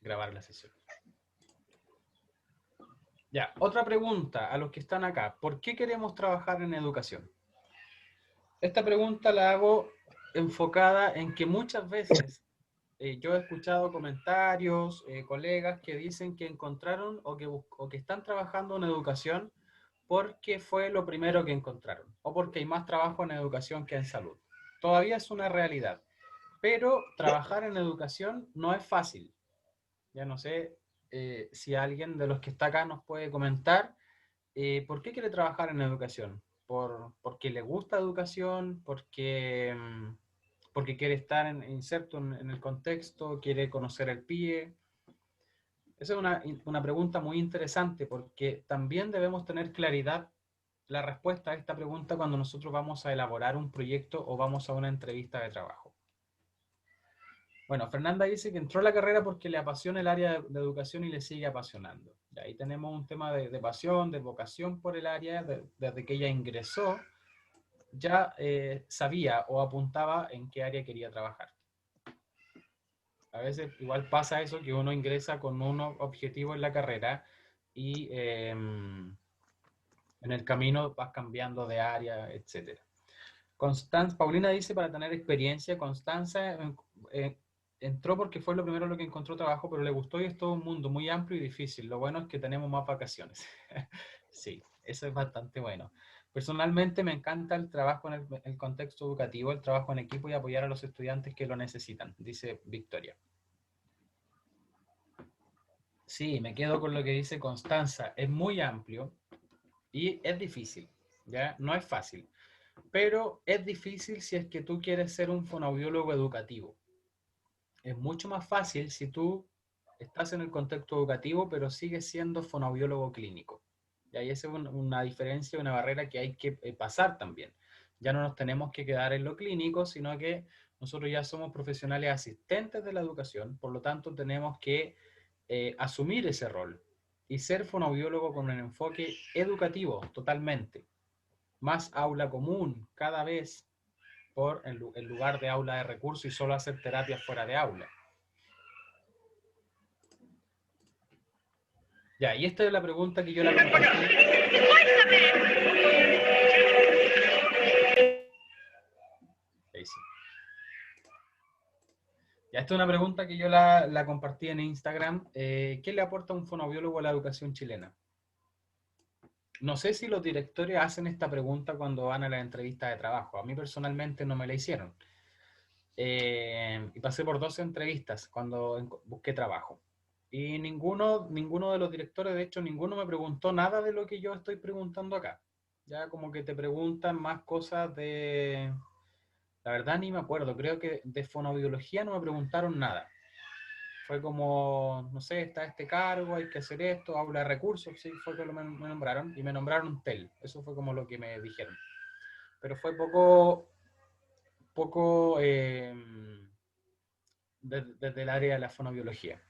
grabar la sesión. Ya, otra pregunta a los que están acá. ¿Por qué queremos trabajar en educación? Esta pregunta la hago enfocada en que muchas veces yo he escuchado comentarios, colegas que dicen que encontraron o que están trabajando en educación porque fue lo primero que encontraron o porque hay más trabajo en educación que en salud. Todavía es una realidad, pero trabajar en educación no es fácil. Ya no sé si alguien de los que está acá nos puede comentar por qué quiere trabajar en educación. Porque le gusta educación, porque quiere estar inserto en el contexto, quiere conocer el PIE. Esa es una pregunta muy interesante porque también debemos tener claridad la respuesta a esta pregunta cuando nosotros vamos a elaborar un proyecto o vamos a una entrevista de trabajo. Bueno, Fernanda dice que entró a la carrera porque le apasiona el área de educación y le sigue apasionando. Y ahí tenemos un tema de pasión, de vocación por el área, desde que ella ingresó, ya sabía o apuntaba en qué área quería trabajar. A veces igual pasa eso, que uno ingresa con un objetivo en la carrera y en el camino vas cambiando de área, etc. Paulina dice, para tener experiencia. Constanza entró porque fue lo primero lo que encontró trabajo, pero le gustó y es todo un mundo muy amplio y difícil. Lo bueno es que tenemos más vacaciones. Sí, eso es bastante bueno. Personalmente me encanta el trabajo en el contexto educativo, el trabajo en equipo y apoyar a los estudiantes que lo necesitan, dice Victoria. Sí, me quedo con lo que dice Constanza. Es muy amplio y es difícil, ¿ya? No es fácil. Pero es difícil si es que tú quieres ser un fonoaudiólogo educativo. Es mucho más fácil si tú estás en el contexto educativo, pero sigues siendo fonoaudiólogo clínico. Y ahí es una diferencia, una barrera que hay que pasar también. Ya no nos tenemos que quedar en lo clínico, sino que nosotros ya somos profesionales asistentes de la educación, por lo tanto tenemos que asumir ese rol y ser fonoaudiólogo con un enfoque educativo totalmente. Más aula común cada vez en lugar de aula de recursos y solo hacer terapia fuera de aula. Ya, y esta es la pregunta que yo la compartí. Ya, esta es una pregunta que yo la compartí en Instagram. ¿Qué le aporta un fonoaudiólogo a la educación chilena? No sé si los directores hacen esta pregunta cuando van a la entrevista de trabajo. A mí personalmente no me la hicieron. Y pasé por 12 entrevistas cuando busqué trabajo. Y ninguno de los directores, de hecho, ninguno me preguntó nada de lo que yo estoy preguntando acá. Ya como que te preguntan más cosas de... La verdad ni me acuerdo, creo que de fonoaudiología no me preguntaron nada. Fue como, no sé, está este cargo, hay que hacer esto, aula de recursos, sí, fue que me nombraron, y me nombraron un TEL. Eso fue como lo que me dijeron. Pero fue poco desde el área de la fonobiología.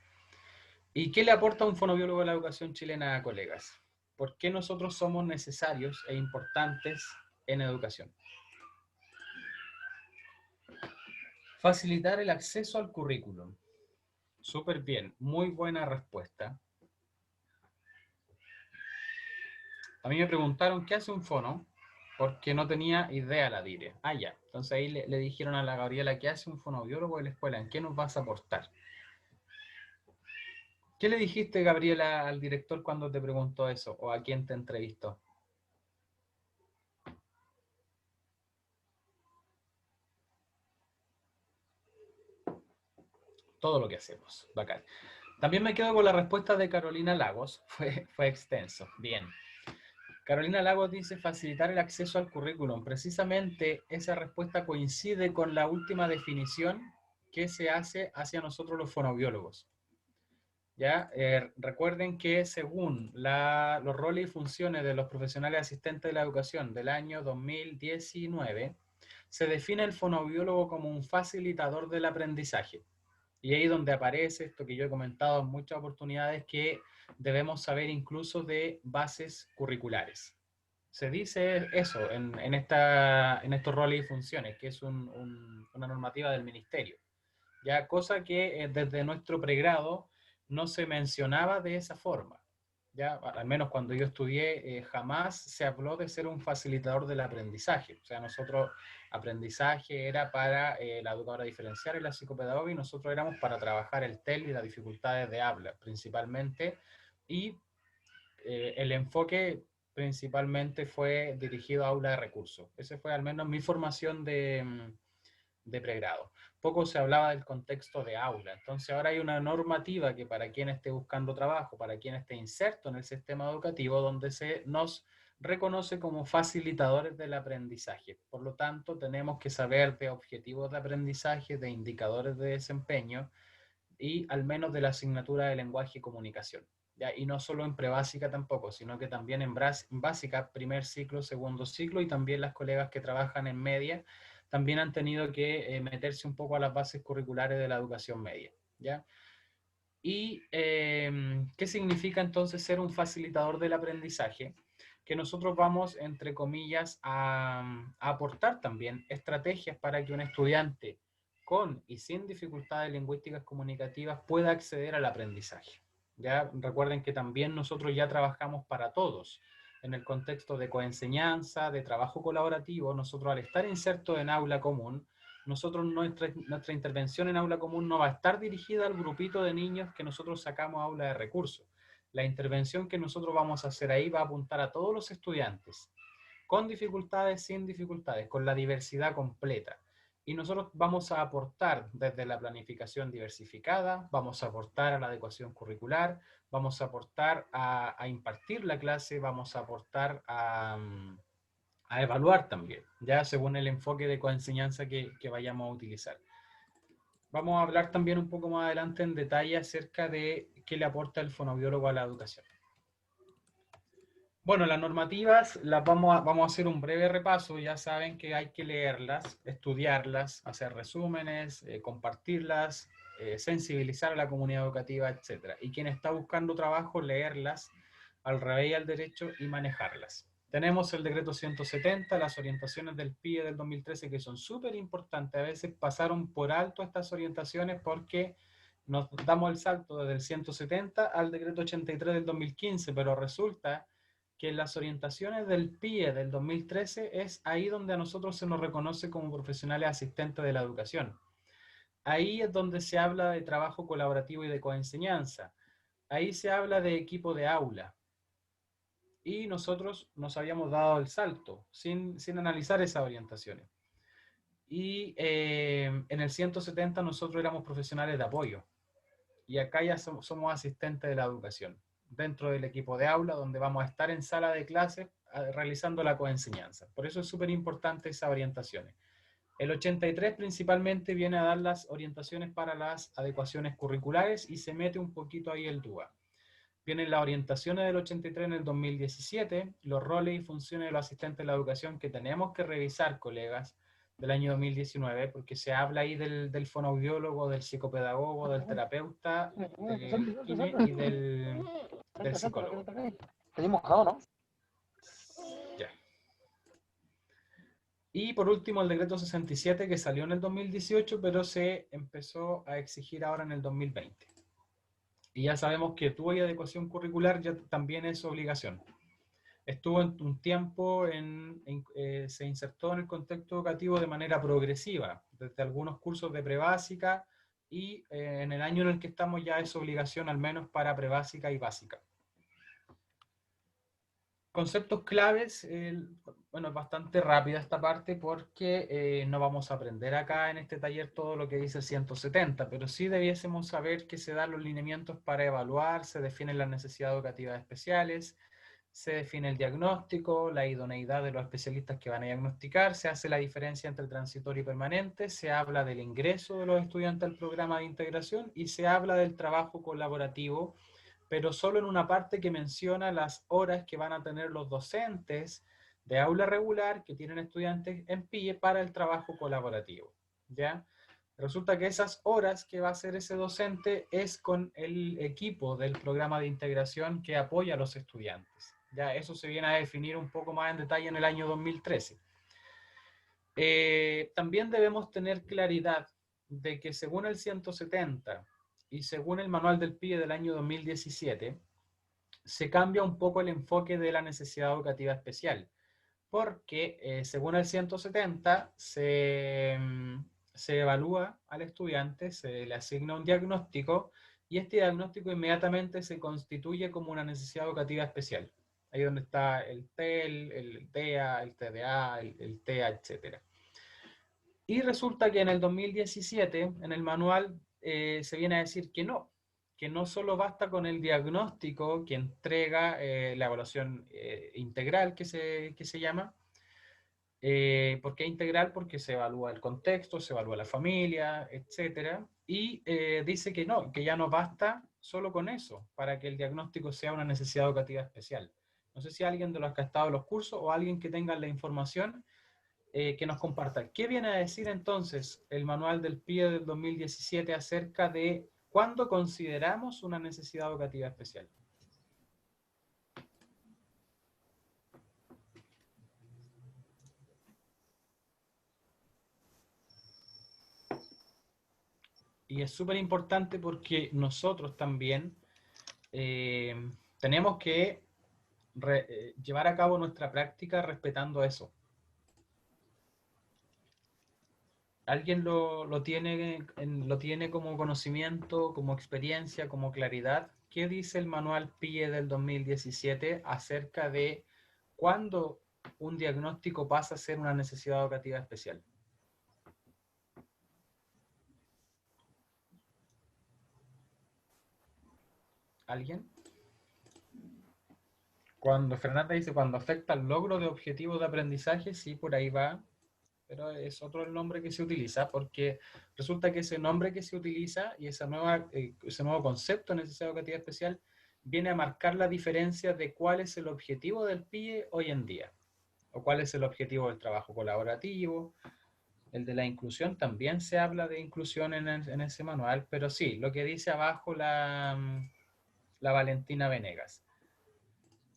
¿Y qué le aporta un fonobiólogo a la educación chilena, colegas? ¿Por qué nosotros somos necesarios e importantes en educación? Facilitar el acceso al currículum. Súper bien, muy buena respuesta. A mí me preguntaron qué hace un fono, porque no tenía idea la dire. Ah, ya. Entonces ahí le dijeron a la Gabriela qué hace un fonoaudiólogo en la escuela, en qué nos vas a aportar. ¿Qué le dijiste, Gabriela, al director cuando te preguntó eso o a quién te entrevistó? Todo lo que hacemos. Bacán. También me quedo con la respuesta de Carolina Lagos. Fue extenso. Bien. Carolina Lagos dice facilitar el acceso al currículum. Precisamente esa respuesta coincide con la última definición que se hace hacia nosotros los fonoaudiólogos. ¿Ya? Recuerden que según los roles y funciones de los profesionales asistentes de la educación del año 2019, se define el fonoaudiólogo como un facilitador del aprendizaje. Y ahí donde aparece esto que yo he comentado en muchas oportunidades, que debemos saber incluso de bases curriculares. Se dice eso en estos roles y funciones, que es una normativa del ministerio. Ya, cosa que desde nuestro pregrado no se mencionaba de esa forma. Ya, al menos cuando yo estudié, jamás se habló de ser un facilitador del aprendizaje. O sea, nosotros, aprendizaje era para la educadora diferencial y la psicopedagoga, y nosotros éramos para trabajar el TEL y las dificultades de habla, principalmente, y el enfoque principalmente fue dirigido a aula de recursos. Ese fue al menos mi formación de pregrado. Poco se hablaba del contexto de aula. Entonces ahora hay una normativa que para quien esté buscando trabajo, para quien esté inserto en el sistema educativo, donde se nos reconoce como facilitadores del aprendizaje. Por lo tanto, tenemos que saber de objetivos de aprendizaje, de indicadores de desempeño y al menos de la asignatura de lenguaje y comunicación. ¿Ya? Y no solo en prebásica tampoco, sino que también en básica, primer ciclo, segundo ciclo, y también las colegas que trabajan en media también han tenido que meterse un poco a las bases curriculares de la educación media. ¿Ya? ¿Y qué significa entonces ser un facilitador del aprendizaje? Que nosotros vamos, entre comillas, a aportar también estrategias para que un estudiante con y sin dificultades lingüísticas comunicativas pueda acceder al aprendizaje. Ya recuerden que también nosotros ya trabajamos para todos en el contexto de coenseñanza, de trabajo colaborativo. Nosotros, al estar insertos en aula común, nosotros nuestra intervención en aula común no va a estar dirigida al grupito de niños que nosotros sacamos a aula de recursos. La intervención que nosotros vamos a hacer ahí va a apuntar a todos los estudiantes, con dificultades, sin dificultades, con la diversidad completa. Y nosotros vamos a aportar desde la planificación diversificada, vamos a aportar a la adecuación curricular, vamos a aportar a impartir la clase, vamos a aportar a evaluar también, ya según el enfoque de coenseñanza que vayamos a utilizar. Vamos a hablar también un poco más adelante en detalle acerca de qué le aporta el fonoaudiólogo a la educación. Bueno, las normativas las vamos a hacer un breve repaso. Ya saben que hay que leerlas, estudiarlas, hacer resúmenes, compartirlas, sensibilizar a la comunidad educativa, etc. Y quien está buscando trabajo, leerlas al revés y al derecho y manejarlas. Tenemos el decreto 170, las orientaciones del PIE del 2013, que son súper importantes. A veces pasaron por alto estas orientaciones porque nos damos el salto desde el 170 al decreto 83 del 2015, pero resulta que en las orientaciones del PIE del 2013 es ahí donde a nosotros se nos reconoce como profesionales asistentes de la educación. Ahí es donde se habla de trabajo colaborativo y de coenseñanza. Ahí se habla de equipo de aula. Y nosotros nos habíamos dado el salto sin analizar esas orientaciones. Y en el 170 nosotros éramos profesionales de apoyo. Y acá ya somos asistentes de la educación, dentro del equipo de aula, donde vamos a estar en sala de clases realizando la coenseñanza. Por eso es súper importante esas orientaciones. El 83 principalmente viene a dar las orientaciones para las adecuaciones curriculares y se mete un poquito ahí el DUA. Vienen las orientaciones del 83 en el 2017, los roles y funciones de los asistentes de la educación que tenemos que revisar, colegas, del año 2019, porque se habla ahí del fonoaudiólogo, del psicopedagogo, del terapeuta, del kine y del psicólogo. Estoy mojado, ¿no? Ya. Y por último, el decreto 67, que salió en el 2018, pero se empezó a exigir ahora en el 2020. Y ya sabemos que tu adecuación curricular ya también es obligación. Estuvo en un tiempo, se insertó en el contexto educativo de manera progresiva, desde algunos cursos de prebásica, y en el año en el que estamos ya es obligación al menos para prebásica y básica. Conceptos claves, bueno, es bastante rápida esta parte porque no vamos a aprender acá en este taller todo lo que dice el 170, pero sí debiésemos saber que se dan los lineamientos para evaluar, se definen las necesidades educativas especiales, se define el diagnóstico, la idoneidad de los especialistas que van a diagnosticar, se hace la diferencia entre transitorio y permanente, se habla del ingreso de los estudiantes al programa de integración y se habla del trabajo colaborativo, pero solo en una parte que menciona las horas que van a tener los docentes de aula regular que tienen estudiantes en PIE para el trabajo colaborativo. ¿Ya? Resulta que esas horas que va a hacer ese docente es con el equipo del programa de integración que apoya a los estudiantes. Ya eso se viene a definir un poco más en detalle en el año 2013. También debemos tener claridad de que según el 170 y según el manual del PIE del año 2017, se cambia un poco el enfoque de la necesidad educativa especial, porque según el 170 se evalúa al estudiante, se le asigna un diagnóstico y este diagnóstico inmediatamente se constituye como una necesidad educativa especial. Ahí donde está el TEL, el TEA, el TDA, el TEA, etc. Y resulta que en el 2017, en el manual, se viene a decir que no solo basta con el diagnóstico que entrega la evaluación integral que se llama. ¿Por qué integral? Porque se evalúa el contexto, se evalúa la familia, etcétera. Y dice que no, que ya no basta solo con eso para que el diagnóstico sea una necesidad educativa especial. No sé si alguien de los que ha estado en los cursos o alguien que tenga la información que nos comparta. ¿Qué viene a decir entonces el manual del PIE del 2017 acerca de cuándo consideramos una necesidad educativa especial? Y es súper importante porque nosotros también tenemos que llevar a cabo nuestra práctica respetando eso. ¿Alguien lo tiene como conocimiento, como experiencia, como claridad? ¿Qué dice el manual PIE del 2017 acerca de cuándo un diagnóstico pasa a ser una necesidad educativa especial? ¿Alguien? Cuando Fernanda dice cuando afecta al logro de objetivos de aprendizaje, sí, por ahí va, pero es otro el nombre que se utiliza, porque resulta que ese nombre que se utiliza y ese nuevo concepto de necesidad educativa especial viene a marcar la diferencia de cuál es el objetivo del PIE hoy en día, o cuál es el objetivo del trabajo colaborativo, el de la inclusión, también se habla de inclusión en ese manual, pero sí, lo que dice abajo la Valentina Venegas.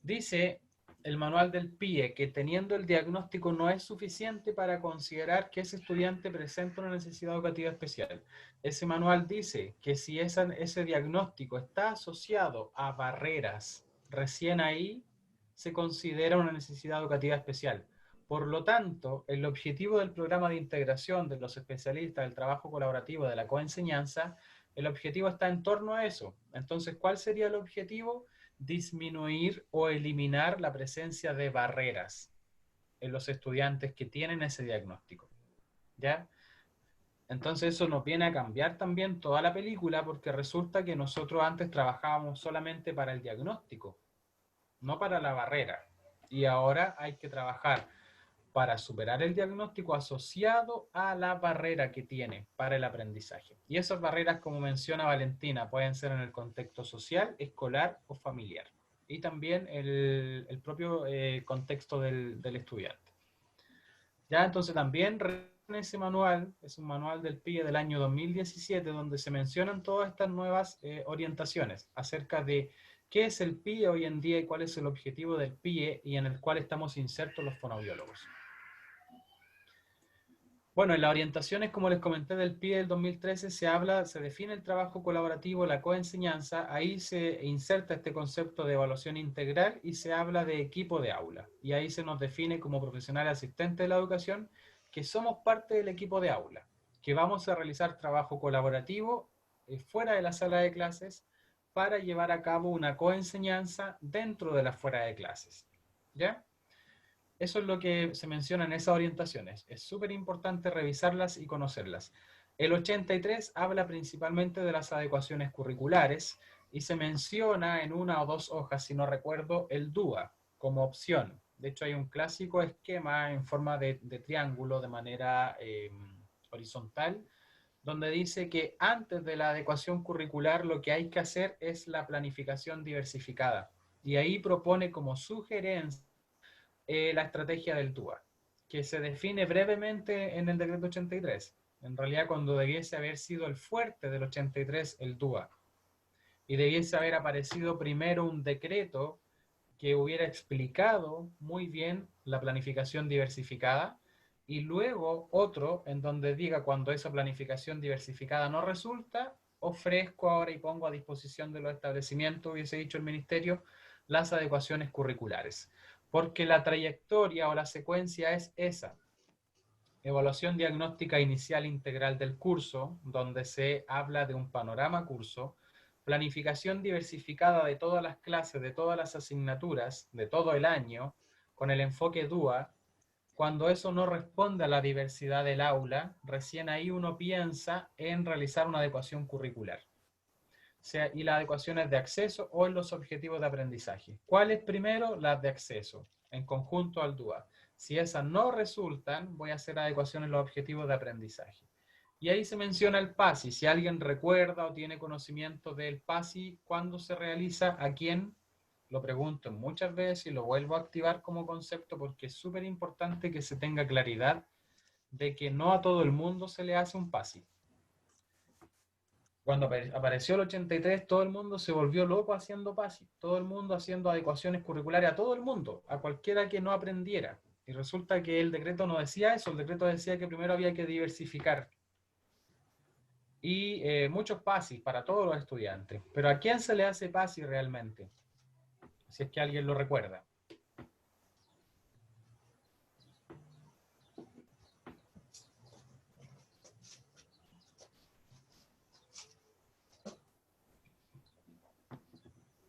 Dice el manual del PIE que teniendo el diagnóstico no es suficiente para considerar que ese estudiante presenta una necesidad educativa especial. Ese manual dice que si ese diagnóstico está asociado a barreras, recién ahí se considera una necesidad educativa especial. Por lo tanto, el objetivo del programa de integración de los especialistas del trabajo colaborativo de la coenseñanza, el objetivo está en torno a eso. Entonces, ¿cuál sería el objetivo? Disminuir o eliminar la presencia de barreras en los estudiantes que tienen ese diagnóstico. ¿Ya? Entonces eso nos viene a cambiar también toda la película porque resulta que nosotros antes trabajábamos solamente para el diagnóstico, no para la barrera. Y ahora hay que trabajar para superar el diagnóstico asociado a la barrera que tiene para el aprendizaje. Y esas barreras, como menciona Valentina, pueden ser en el contexto social, escolar o familiar. Y también el propio contexto del estudiante. Ya, entonces también en ese manual, es un manual del PIE del año 2017, donde se mencionan todas estas nuevas orientaciones acerca de qué es el PIE hoy en día y cuál es el objetivo del PIE y en el cual estamos insertos los fonoaudiólogos. Bueno, en las orientaciones, como les comenté, del PIE del 2013 se define el trabajo colaborativo, la coenseñanza, ahí se inserta este concepto de evaluación integral y se habla de equipo de aula. Y ahí se nos define como profesional asistente de la educación que somos parte del equipo de aula, que vamos a realizar trabajo colaborativo fuera de la sala de clases para llevar a cabo una coenseñanza dentro de la fuera de clases. ¿Ya? Eso es lo que se menciona en esas orientaciones. Es súper importante revisarlas y conocerlas. El 83 habla principalmente de las adecuaciones curriculares y se menciona en una o dos hojas, si no recuerdo, el DUA como opción. De hecho, hay un clásico esquema en forma de triángulo de manera horizontal, donde dice que antes de la adecuación curricular lo que hay que hacer es la planificación diversificada. Y ahí propone como sugerencia la estrategia del TUA, que se define brevemente en el decreto 83. En realidad, cuando debiese haber sido el fuerte del 83, el TUA, y debiese haber aparecido primero un decreto que hubiera explicado muy bien la planificación diversificada y luego otro en donde diga cuando esa planificación diversificada no resulta, ofrezco ahora y pongo a disposición de los establecimientos, hubiese dicho el ministerio, las adecuaciones curriculares. Porque la trayectoria o la secuencia es esa. Evaluación diagnóstica inicial integral del curso, donde se habla de un panorama curso, planificación diversificada de todas las clases, de todas las asignaturas, de todo el año, con el enfoque DUA. Cuando eso no responde a la diversidad del aula, recién ahí uno piensa en realizar una adecuación curricular. Y las adecuaciones de acceso o en los objetivos de aprendizaje. ¿Cuáles primero? Las de acceso, en conjunto al DUA. Si esas no resultan, voy a hacer adecuaciones en los objetivos de aprendizaje. Y ahí se menciona el PASI. Si alguien recuerda o tiene conocimiento del PASI, ¿cuándo se realiza? ¿A quién? Lo pregunto muchas veces y lo vuelvo a activar como concepto porque es súper importante que se tenga claridad de que no a todo el mundo se le hace un PASI. Cuando apareció el 83, todo el mundo se volvió loco haciendo PASI, todo el mundo haciendo adecuaciones curriculares a todo el mundo, a cualquiera que no aprendiera. Y resulta que el decreto no decía eso, el decreto decía que primero había que diversificar. Y muchos PASI para todos los estudiantes. Pero ¿a quién se le hace PASI realmente? Si es que alguien lo recuerda.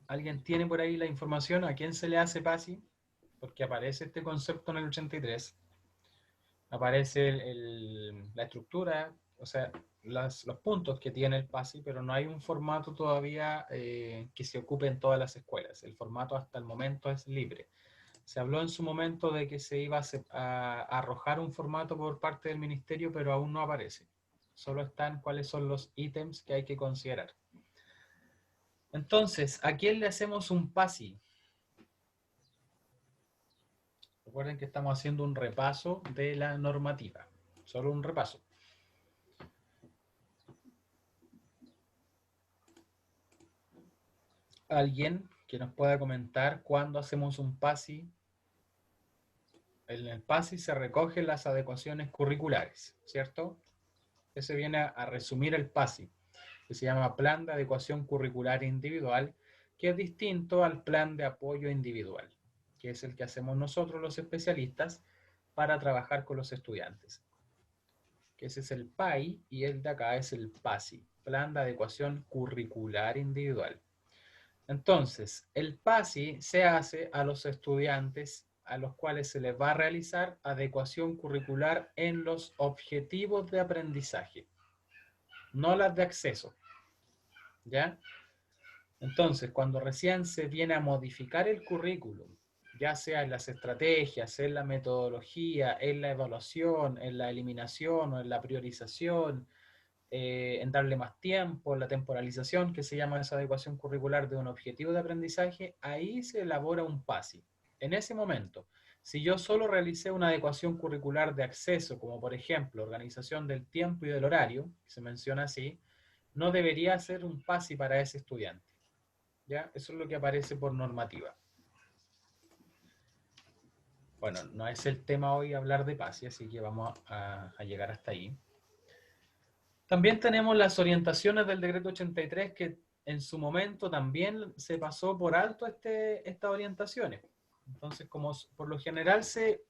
¿Alguien tiene por ahí la información a quién se le hace PASI? Porque aparece este concepto en el 83. Aparece la estructura, o sea, los puntos que tiene el PASI, pero no hay un formato todavía que se ocupe en todas las escuelas. El formato hasta el momento es libre. Se habló en su momento de que se iba a arrojar un formato por parte del ministerio, pero aún no aparece. Solo están cuáles son los ítems que hay que considerar. Entonces, ¿a quién le hacemos un PASI? Recuerden que estamos haciendo un repaso de la normativa. Solo un repaso. ¿Alguien que nos pueda comentar cuándo hacemos un PASI? En el PASI se recogen las adecuaciones curriculares, ¿cierto? Ese viene a resumir el PASI, que se llama Plan de Adecuación Curricular Individual, que es distinto al Plan de Apoyo Individual, que es el que hacemos nosotros los especialistas para trabajar con los estudiantes. Que ese es el PAI y el de acá es el PASI, Plan de Adecuación Curricular Individual. Entonces, el PASI se hace a los estudiantes a los cuales se les va a realizar adecuación curricular en los objetivos de aprendizaje, no las de acceso. ¿Ya? Entonces, cuando recién se viene a modificar el currículum, ya sea en las estrategias, en la metodología, en la evaluación, en la eliminación o en la priorización, en darle más tiempo, en la temporalización, que se llama esa adecuación curricular de un objetivo de aprendizaje, ahí se elabora un PASI. En ese momento, si yo solo realicé una adecuación curricular de acceso, como por ejemplo organización del tiempo y del horario, que se menciona así, no debería ser un PASI para ese estudiante. ¿Ya? Eso es lo que aparece por normativa. Bueno, no es el tema hoy hablar de PASI, así que vamos a llegar hasta ahí. También tenemos las orientaciones del decreto 83 que en su momento también se pasó por alto estas orientaciones. Entonces, como por lo general se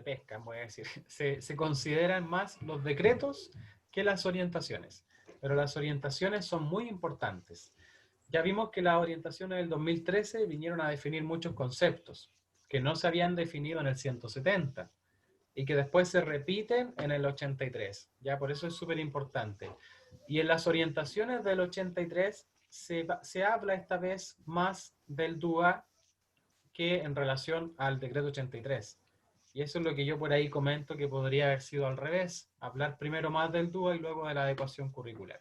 pescan, voy a decir, se consideran más los decretos que las orientaciones. Pero las orientaciones son muy importantes. Ya vimos que las orientaciones del 2013 vinieron a definir muchos conceptos que no se habían definido en el 170 y que después se repiten en el 83. Ya por eso es súper importante. Y en las orientaciones del 83 se habla esta vez más del DUA que en relación al decreto 83. Y eso es lo que yo por ahí comento que podría haber sido al revés, hablar primero más del DUA y luego de la adecuación curricular.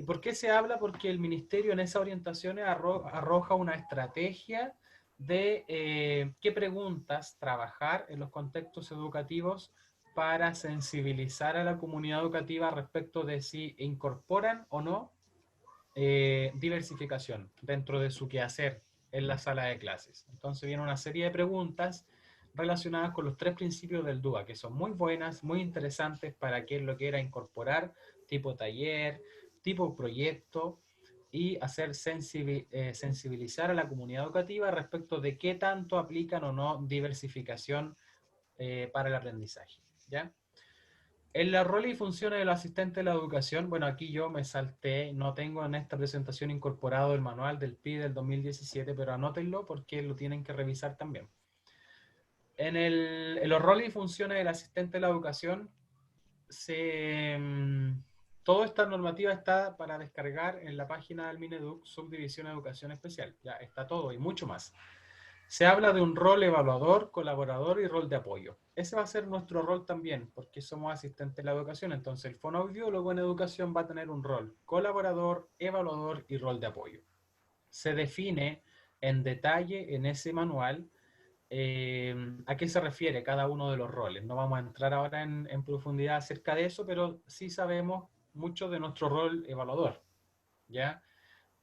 ¿Por qué se habla? Porque el ministerio en esas orientaciones arroja una estrategia de qué preguntas trabajar en los contextos educativos para sensibilizar a la comunidad educativa respecto de si incorporan o no diversificación dentro de su quehacer en la sala de clases. Entonces viene una serie de preguntas relacionadas con los tres principios del DUA, que son muy buenas, muy interesantes para quien lo quiera incorporar tipo taller, tipo proyecto, y hacer sensibilizar a la comunidad educativa respecto de qué tanto aplican o no diversificación para el aprendizaje, ¿ya? En la rol y funciones del asistente de la educación, bueno, aquí yo me salté, no tengo en esta presentación incorporado el manual del PI del 2017, pero anótenlo porque lo tienen que revisar también. En los roles y funciones del asistente de la educación, toda esta normativa está para descargar en la página del Mineduc, Subdivisión de Educación Especial. Ya está todo y mucho más. Se habla de un rol evaluador, colaborador y rol de apoyo. Ese va a ser nuestro rol también, porque somos asistentes de la educación. Entonces, el fonoaudiólogo en educación va a tener un rol colaborador, evaluador y rol de apoyo. Se define en detalle en ese manual a qué se refiere cada uno de los roles. No vamos a entrar ahora en profundidad acerca de eso, pero sí sabemos mucho de nuestro rol evaluador, ¿ya?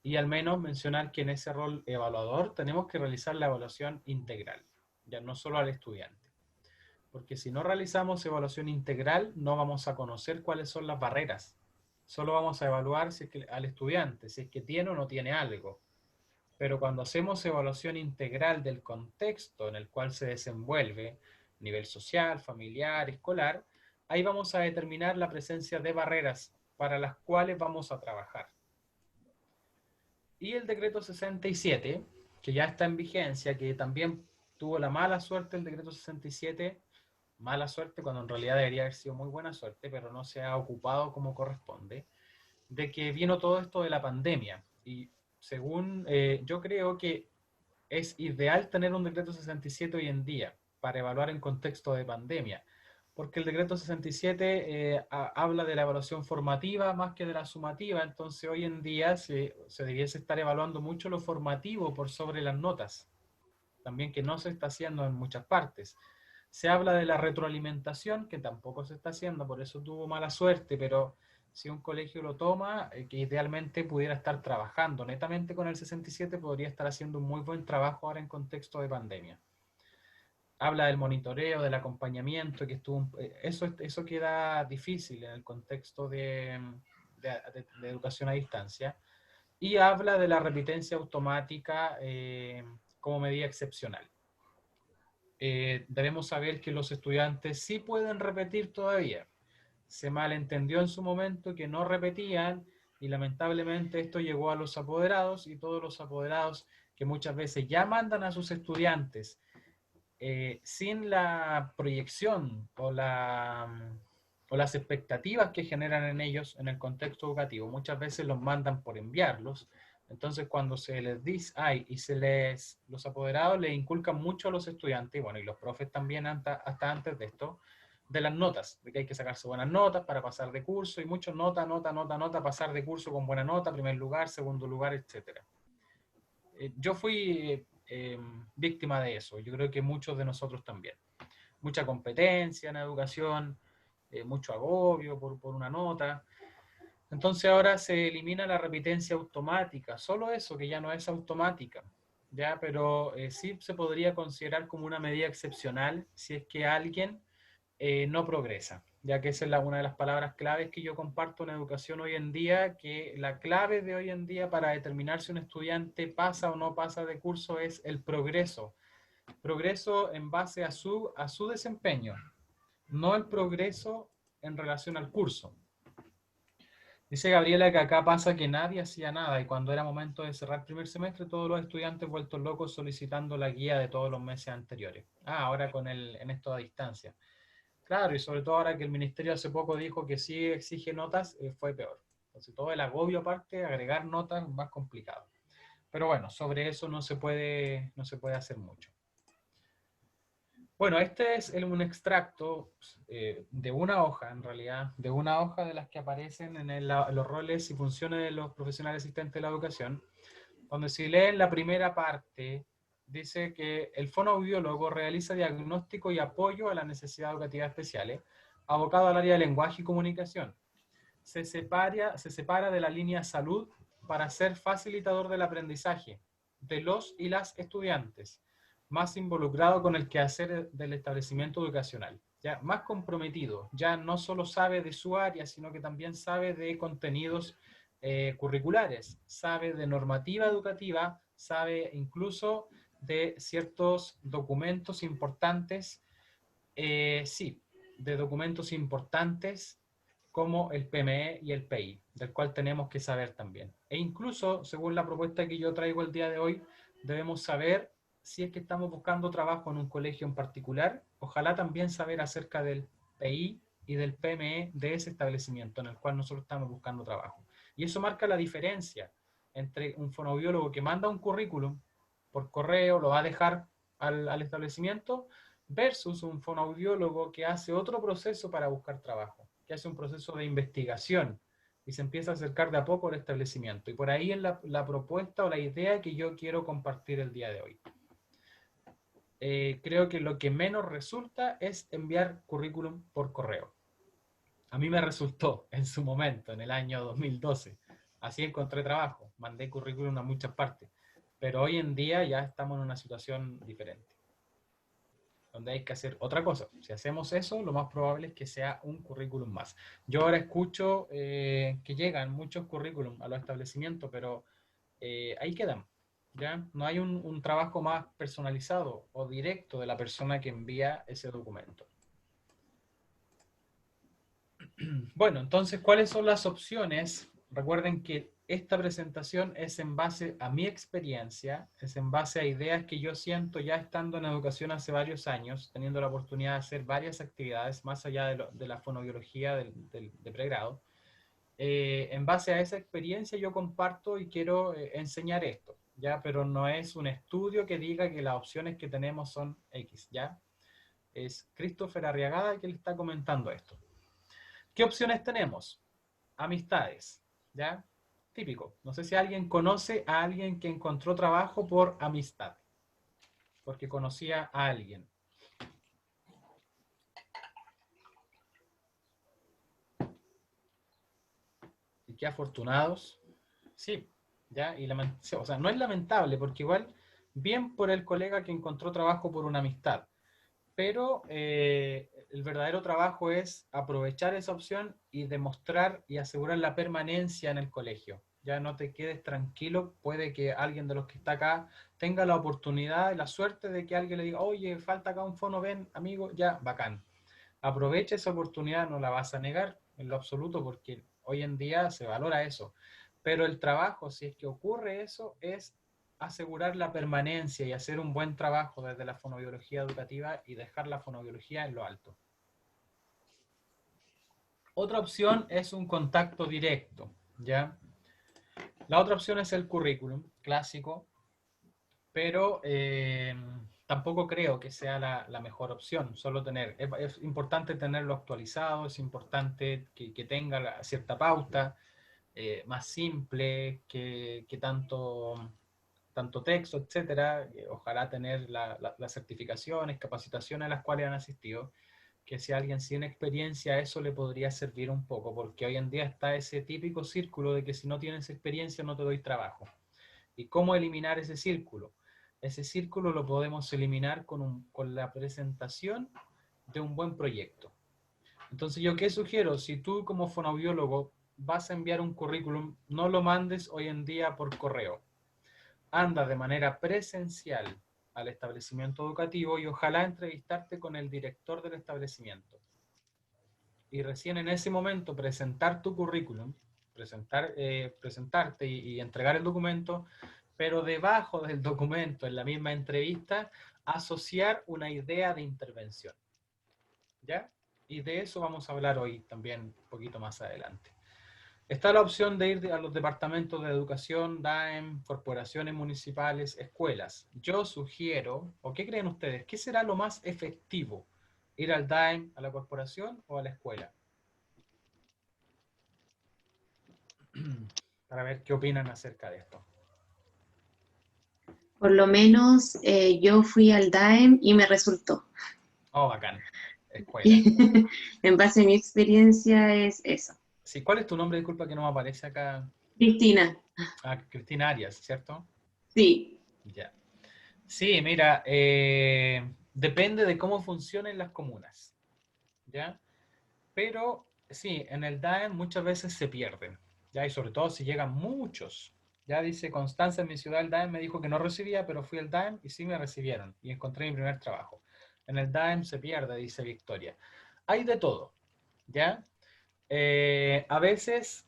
Y al menos mencionar que en ese rol evaluador tenemos que realizar la evaluación integral, ya no solo al estudiante. Porque si no realizamos evaluación integral, no vamos a conocer cuáles son las barreras. Solo vamos a evaluar si es que, al estudiante, si es que tiene o no tiene algo. Pero cuando hacemos evaluación integral del contexto en el cual se desenvuelve, nivel social, familiar, escolar, ahí vamos a determinar la presencia de barreras para las cuales vamos a trabajar. Y el decreto 67, que ya está en vigencia, que también tuvo la mala suerte el decreto 67, mala suerte cuando en realidad debería haber sido muy buena suerte, pero no se ha ocupado como corresponde, de que vino todo esto de la pandemia. Y según yo creo que es ideal tener un decreto 67 hoy en día para evaluar en contexto de pandemia, porque el decreto 67 habla de la evaluación formativa más que de la sumativa, entonces hoy en día se debiese estar evaluando mucho lo formativo por sobre las notas, también que no se está haciendo en muchas partes. Se habla de la retroalimentación, que tampoco se está haciendo, por eso tuvo mala suerte, pero si un colegio lo toma, que idealmente pudiera estar trabajando netamente con el 67, podría estar haciendo un muy buen trabajo ahora en contexto de pandemia. Habla del monitoreo, del acompañamiento, que eso queda difícil en el contexto de educación a distancia. Y habla de la repitencia automática como medida excepcional. Debemos saber que los estudiantes sí pueden repetir todavía. Se malentendió en su momento que no repetían y lamentablemente esto llegó a los apoderados y todos los apoderados que muchas veces ya mandan a sus estudiantes sin la proyección o las expectativas que generan en ellos en el contexto educativo. Muchas veces los mandan por enviarlos. Entonces, cuando se les dice, los apoderados les inculcan mucho a los estudiantes, y bueno, y los profes también hasta antes de esto, de las notas, de que hay que sacarse buenas notas para pasar de curso, y mucho nota, pasar de curso con buena nota, primer lugar, segundo lugar, etcétera. Yo fui víctima de eso, yo creo que muchos de nosotros también. Mucha competencia en la educación, mucho agobio por una nota. Entonces ahora se elimina la repitencia automática, solo eso que ya no es automática, ¿ya? Pero sí se podría considerar como una medida excepcional si es que alguien no progresa, ya que esa es una de las palabras claves que yo comparto en educación hoy en día, que la clave de hoy en día para determinar si un estudiante pasa o no pasa de curso es el progreso. Progreso en base a su desempeño, no el progreso en relación al curso. Dice Gabriela que acá pasa que nadie hacía nada y cuando era momento de cerrar el primer semestre todos los estudiantes vueltos locos solicitando la guía de todos los meses anteriores. Ahora en esto a distancia. Claro, y sobre todo ahora que el ministerio hace poco dijo que sí exige notas, fue peor. Entonces todo el agobio aparte, agregar notas, más complicado. Pero bueno, sobre eso no se puede hacer mucho. Bueno, este es un extracto de una hoja, en realidad, de una hoja de las que aparecen en los roles y funciones de los profesionales asistentes de la educación, donde si leen la primera parte, dice que el fonoaudiólogo realiza diagnóstico y apoyo a las necesidades educativas especiales, abocado al área de lenguaje y comunicación. Se separa de la línea salud para ser facilitador del aprendizaje de los y las estudiantes, más involucrado con el quehacer del establecimiento educacional. ya más comprometido, ya no solo sabe de su área, sino que también sabe de contenidos curriculares, sabe de normativa educativa, sabe incluso de ciertos documentos importantes, sí, de documentos importantes como el PME y el PI, del cual tenemos que saber también. E incluso, según la propuesta que yo traigo el día de hoy, debemos saber si es que estamos buscando trabajo en un colegio en particular, ojalá también saber acerca del PI y del PME de ese establecimiento en el cual nosotros estamos buscando trabajo. Y eso marca la diferencia entre un fonoaudiólogo que manda un currículum por correo, lo va a dejar al establecimiento, versus un fonoaudiólogo que hace otro proceso para buscar trabajo, que hace un proceso de investigación y se empieza a acercar de a poco al establecimiento. Y por ahí es la propuesta o la idea que yo quiero compartir el día de hoy. Creo que lo que menos resulta es enviar currículum por correo. A mí me resultó en su momento, en el año 2012. Así encontré trabajo, mandé currículum a muchas partes, pero hoy en día ya estamos en una situación diferente, donde hay que hacer otra cosa. Si hacemos eso, lo más probable es que sea un currículum más. Yo ahora escucho que llegan muchos currículum a los establecimientos, pero ahí quedan. ¿Ya? No hay un trabajo más personalizado o directo de la persona que envía ese documento. Bueno, entonces, ¿cuáles son las opciones? Recuerden que esta presentación es en base a mi experiencia, es en base a ideas que yo siento ya estando en educación hace varios años, teniendo la oportunidad de hacer varias actividades más allá de la fonobiología de pregrado. En base a esa experiencia yo comparto y quiero enseñar esto, ¿ya? Pero no es un estudio que diga que las opciones que tenemos son X, ¿ya? Es Christopher Arriagada el que le está comentando esto. ¿Qué opciones tenemos? Amistades, ¿ya? Típico. No sé si alguien conoce a alguien que encontró trabajo por amistad, porque conocía a alguien. Y qué afortunados. Sí, ¿ya? O sea, no es lamentable, porque igual, bien por el colega que encontró trabajo por una amistad, pero el verdadero trabajo es aprovechar esa opción y demostrar y asegurar la permanencia en el colegio. Ya no te quedes tranquilo, puede que alguien de los que está acá tenga la oportunidad y la suerte de que alguien le diga, oye, falta acá un fono, ven, amigo, ya, bacán. Aprovecha esa oportunidad, no la vas a negar en lo absoluto porque hoy en día se valora eso. Pero el trabajo, si es que ocurre eso, es asegurar la permanencia y hacer un buen trabajo desde la fonobiología educativa y dejar la fonobiología en lo alto. Otra opción es un contacto directo, ¿ya? La otra opción es el currículum clásico, pero tampoco creo que sea la mejor opción, solo tener, es importante tenerlo actualizado, es importante que tenga cierta pauta, más simple que tanto texto, etcétera. Ojalá tener las certificaciones, capacitaciones a las cuales han asistido, que si alguien sin experiencia eso le podría servir un poco, porque hoy en día está ese típico círculo de que si no tienes experiencia no te doy trabajo. ¿Y cómo eliminar ese círculo? Ese círculo lo podemos eliminar con la presentación de un buen proyecto. Entonces, ¿yo qué sugiero? Si tú como fonoaudiólogo vas a enviar un currículum, no lo mandes hoy en día por correo. Anda de manera presencial al establecimiento educativo y ojalá entrevistarte con el director del establecimiento. Y recién en ese momento presentar tu currículum, presentarte y entregar el documento, pero debajo del documento, en la misma entrevista, asociar una idea de intervención. ¿Ya? Y de eso vamos a hablar hoy también un poquito más adelante. Está la opción de ir a los departamentos de educación, DAEM, corporaciones municipales, escuelas. Yo sugiero, o qué creen ustedes, ¿qué será lo más efectivo? ¿Ir al DAEM, a la corporación o a la escuela? Para ver qué opinan acerca de esto. Por lo menos yo fui al DAEM y me resultó. Oh, bacán. Escuela. En base a mi experiencia es eso. Sí, ¿cuál es tu nombre? Disculpa que no me aparece acá. Cristina, Ah, Cristina Arias, ¿cierto? sí. Ya. Sí, mira, depende de cómo funcionen las comunas. ¿ya? Pero sí, en el DAEM muchas veces se pierden, ¿ya? Y sobre todo si llegan muchos. Ya dice Constanza, en mi ciudad el DAEM me dijo que no recibía, pero fui al DAEM y sí me recibieron y encontré mi primer trabajo. En el DAEM se pierde, dice Victoria. Hay de todo, ¿ya? A veces,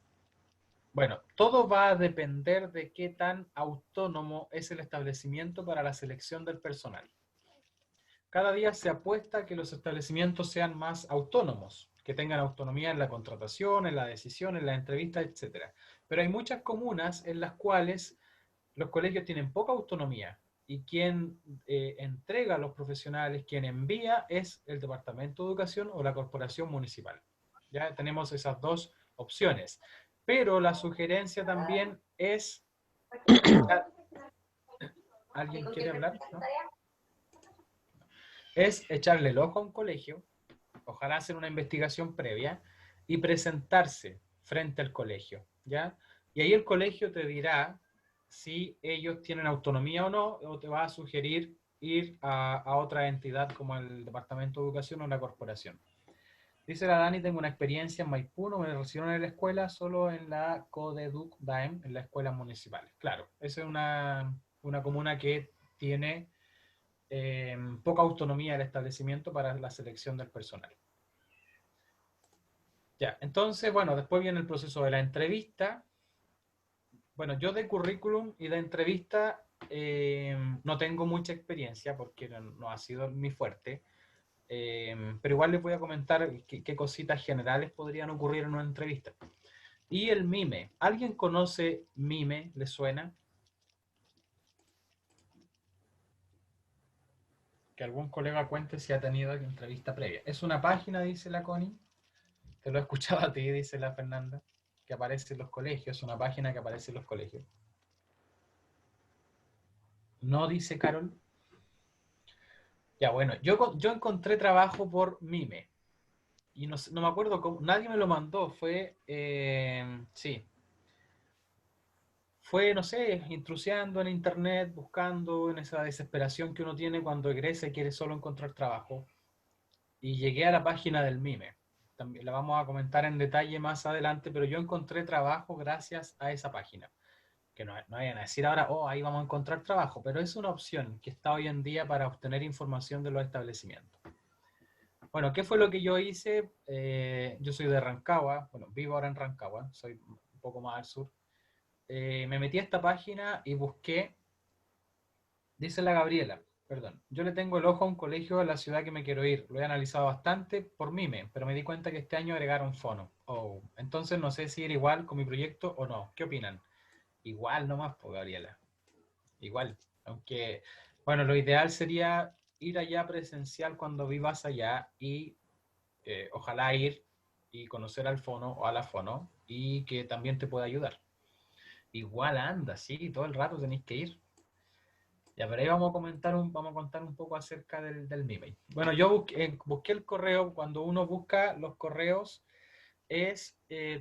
bueno, todo va a depender de qué tan autónomo es el establecimiento para la selección del personal. Cada día se apuesta a que los establecimientos sean más autónomos, que tengan autonomía en la contratación, en la decisión, en la entrevista, etcétera. Pero hay muchas comunas en las cuales los colegios tienen poca autonomía y quien entrega a los profesionales, quien envía es el Departamento de Educación o la Corporación Municipal. Ya tenemos esas dos opciones. Pero la sugerencia también es, ¿alguien quiere hablar? ¿No? Es echarle el ojo a un colegio, ojalá hacer una investigación previa y presentarse frente al colegio, ¿ya? Y ahí el colegio te dirá si ellos tienen autonomía o no, o te va a sugerir ir a otra entidad como el Departamento de Educación o la corporación. Dice la Dani, tengo una experiencia en Maipú, no me recibieron en la escuela, solo en la Codeduc DAEM, en las escuelas municipales. Claro, esa es una comuna que tiene poca autonomía del establecimiento para la selección del personal. Ya, entonces, bueno, después viene el proceso de la entrevista. Bueno, yo de currículum y de entrevista no tengo mucha experiencia porque no ha sido mi fuerte, pero igual les voy a comentar qué cositas generales podrían ocurrir en una entrevista. Y el MIME. ¿Alguien conoce MIME? ¿Le suena? Que algún colega cuente si ha tenido entrevista previa. Es una página, dice la Connie. Te lo he escuchado a ti, dice la Fernanda, que aparece en los colegios. Es una página que aparece en los colegios. No, dice Carol. Ya, bueno, yo encontré trabajo por Mime. Y no me acuerdo cómo, nadie me lo mandó. Sí, fue, no sé, intrusiando en internet, buscando en esa desesperación que uno tiene cuando egresa y quiere solo encontrar trabajo. Y llegué a la página del Mime. También la vamos a comentar en detalle más adelante, pero yo encontré trabajo gracias a esa página. Que no vayan a decir ahora, oh, ahí vamos a encontrar trabajo, pero es una opción que está hoy en día para obtener información de los establecimientos. Bueno, ¿qué fue lo que yo hice? Yo soy de Rancagua, bueno, vivo ahora en Rancagua, soy un poco más al sur. Me metí a esta página y busqué, dice la Gabriela, perdón, yo le tengo el ojo a un colegio de la ciudad que me quiero ir. Lo he analizado bastante por MIME, pero me di cuenta que este año agregaron fono. Oh, entonces no sé si era igual con mi proyecto o no. ¿Qué opinan? Igual nomás, pues Gabriela. Igual. Aunque, bueno, lo ideal sería ir allá presencial cuando vivas allá y ojalá ir y conocer al fono o a la fono y que también te pueda ayudar. Igual anda, sí, todo el rato tenéis que ir. Ya, pero ahí vamos a contar un poco acerca del MIME. Bueno, yo busqué el correo, cuando uno busca los correos,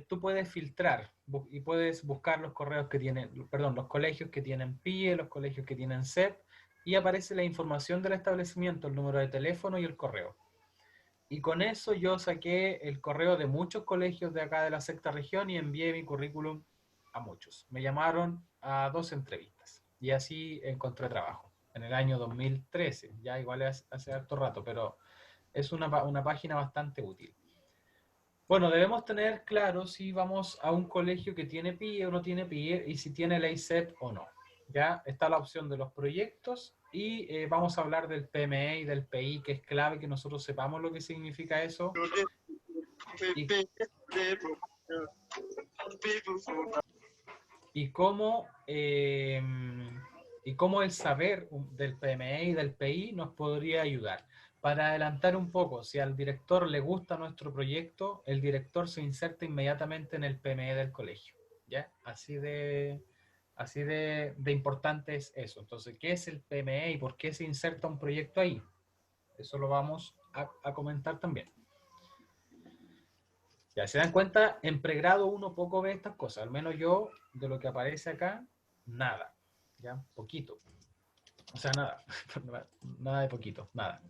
tú puedes filtrar y puedes buscar los correos que tienen, perdón, los colegios que tienen PIE, los colegios que tienen CEP, y aparece la información del establecimiento, el número de teléfono y el correo. Y con eso yo saqué el correo de muchos colegios de acá de la sexta región y envié mi currículum a muchos. Me llamaron a 2 entrevistas y así encontré trabajo en el año 2013. Ya igual hace harto rato, pero es una página bastante útil. Bueno, debemos tener claro si vamos a un colegio que tiene PIE o no tiene PIE y si tiene ley CEP o no. Ya está la opción de los proyectos y vamos a hablar del PME y del PI, que es clave que nosotros sepamos lo que significa eso y, y cómo, y cómo el saber del PME y del PI nos podría ayudar. Para adelantar un poco, si al director le gusta nuestro proyecto, el director se inserta inmediatamente en el PME del colegio. ¿Ya? Así de importante es eso. Entonces, ¿qué es el PME y por qué se inserta un proyecto ahí? Eso lo vamos a comentar también. Ya se dan cuenta, en pregrado uno poco ve estas cosas, al menos yo, de lo que aparece acá, nada, ya, poquito. O sea, nada, nada de poquito, nada.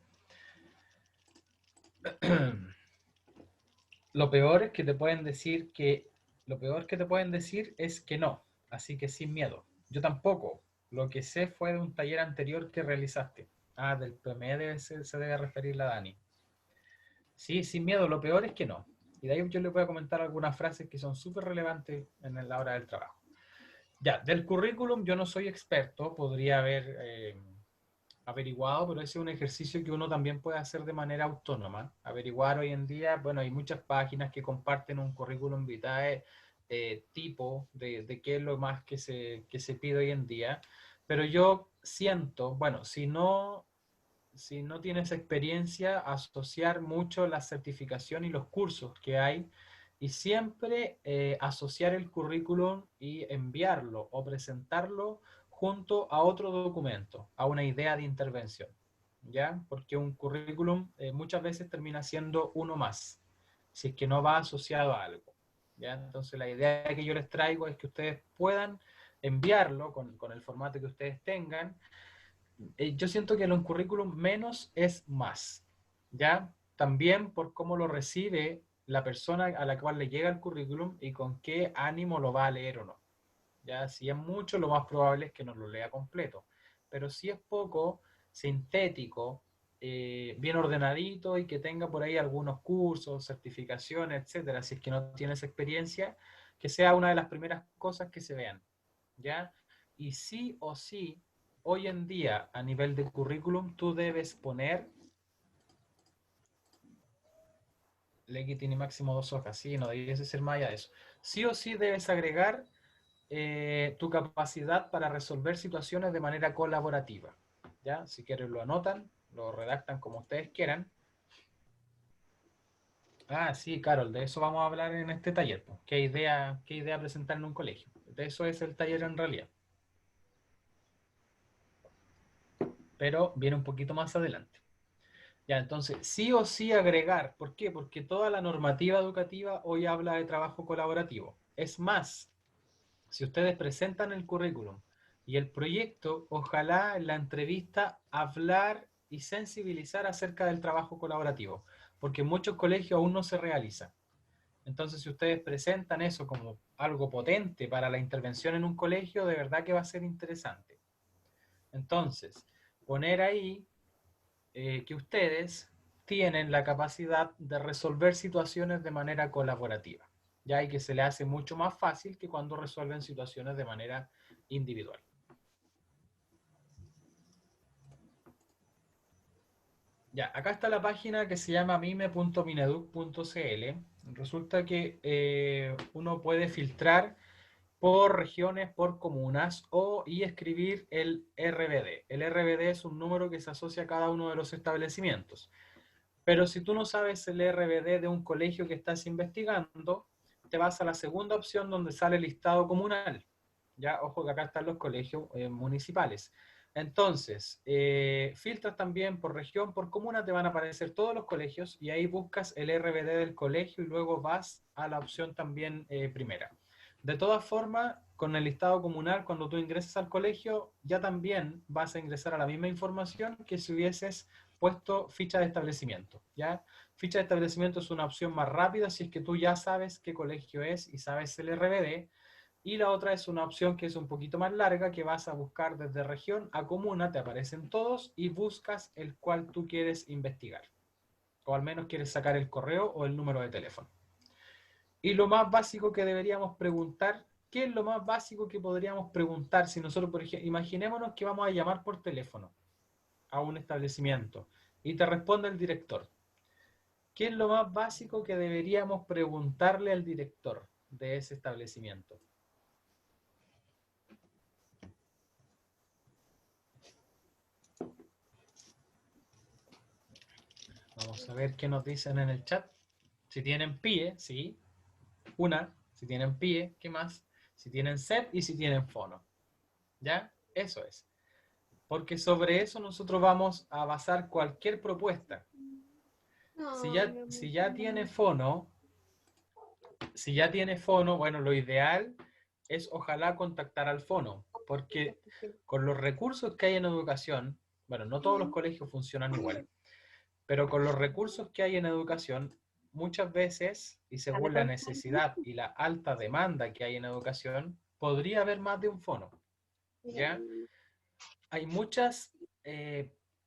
Lo peor es que te pueden decir que, lo peor que te pueden decir es que no, así que sin miedo. Yo tampoco. Lo que sé fue de un taller anterior que realizaste. Ah, del PME se debe referir la Dani. Sí, sin miedo, lo peor es que no. Y de ahí yo les voy a comentar algunas frases que son súper relevantes en la hora del trabajo. Ya, del currículum yo no soy experto, podría haber averiguado, pero ese es un ejercicio que uno también puede hacer de manera autónoma. Averiguar hoy en día, bueno, hay muchas páginas que comparten un currículum vitae tipo de qué es lo más que se pide hoy en día, pero yo siento, bueno, si no tienes experiencia, asociar mucho la certificación y los cursos que hay y siempre asociar el currículum y enviarlo o presentarlo junto a otro documento, a una idea de intervención, ¿ya? Porque un currículum muchas veces termina siendo uno más, si es que no va asociado a algo, ¿ya? Entonces la idea que yo les traigo es que ustedes puedan enviarlo con el formato que ustedes tengan. Yo siento que en un currículum menos es más, ¿ya? También por cómo lo recibe la persona a la cual le llega el currículum y con qué ánimo lo va a leer o no. ¿Ya? Si es mucho, lo más probable es que no lo lea completo. Pero si es poco, sintético, bien ordenadito y que tenga por ahí algunos cursos, certificaciones, etcétera, si es que no tienes experiencia, que sea una de las primeras cosas que se vean, ¿ya? Y sí o sí, hoy en día, a nivel de currículum, tú debes poner, que tiene máximo 2 hojas, sí, no debiese ser más allá de eso. Sí o sí debes agregar tu capacidad para resolver situaciones de manera colaborativa, ¿ya? Si quieren lo anotan, lo redactan como ustedes quieran. Ah, sí, Carol, de eso vamos a hablar en este taller, pues. Qué idea presentar en un colegio? De eso es el taller en realidad, pero viene un poquito más adelante. Ya, entonces, sí o sí agregar. ¿Por qué? Porque toda la normativa educativa hoy habla de trabajo colaborativo. Es más, si ustedes presentan el currículum y el proyecto, ojalá en la entrevista hablar y sensibilizar acerca del trabajo colaborativo, porque en muchos colegios aún no se realiza. Entonces, si ustedes presentan eso como algo potente para la intervención en un colegio, de verdad que va a ser interesante. Entonces, poner ahí que ustedes tienen la capacidad de resolver situaciones de manera colaborativa, ya y que se le hace mucho más fácil que cuando resuelven situaciones de manera individual. Ya, acá está la página que se llama mime.mineduc.cl. Resulta que uno puede filtrar por regiones, por comunas y escribir el RBD. El RBD es un número que se asocia a cada uno de los establecimientos. Pero si tú no sabes el RBD de un colegio que estás investigando, te vas a la segunda opción donde sale el listado comunal. Ya, ojo que acá están los colegios municipales. Entonces, filtras también por región, por comuna, te van a aparecer todos los colegios y ahí buscas el RBD del colegio y luego vas a la opción también primera. De todas formas, con el listado comunal, cuando tú ingresas al colegio, ya también vas a ingresar a la misma información que si hubieses puesto ficha de establecimiento, ¿ya? Ficha de establecimiento es una opción más rápida si es que tú ya sabes qué colegio es y sabes el RBD, y la otra es una opción que es un poquito más larga, que vas a buscar desde región a comuna, te aparecen todos y buscas el cual tú quieres investigar, o al menos quieres sacar el correo o el número de teléfono. Y lo más básico que deberíamos preguntar, ¿qué es lo más básico que podríamos preguntar si nosotros, por ejemplo, imaginémonos que vamos a llamar por teléfono a un establecimiento y te responde el director? ¿Qué es lo más básico que deberíamos preguntarle al director de ese establecimiento? Vamos a ver qué nos dicen en el chat. Si tienen PIE, sí. Una, si tienen PIE, ¿qué más? Si tienen CEP y si tienen fono. ¿Ya? Eso es. Porque sobre eso nosotros vamos a basar cualquier propuesta. Si ya tiene fono, bueno, lo ideal es ojalá contactar al fono, porque con los recursos que hay en educación, bueno, no todos los colegios funcionan igual, pero con los recursos que hay en educación, muchas veces, y según la necesidad y la alta demanda que hay en educación, podría haber más de un fono, ¿ya? Hay muchas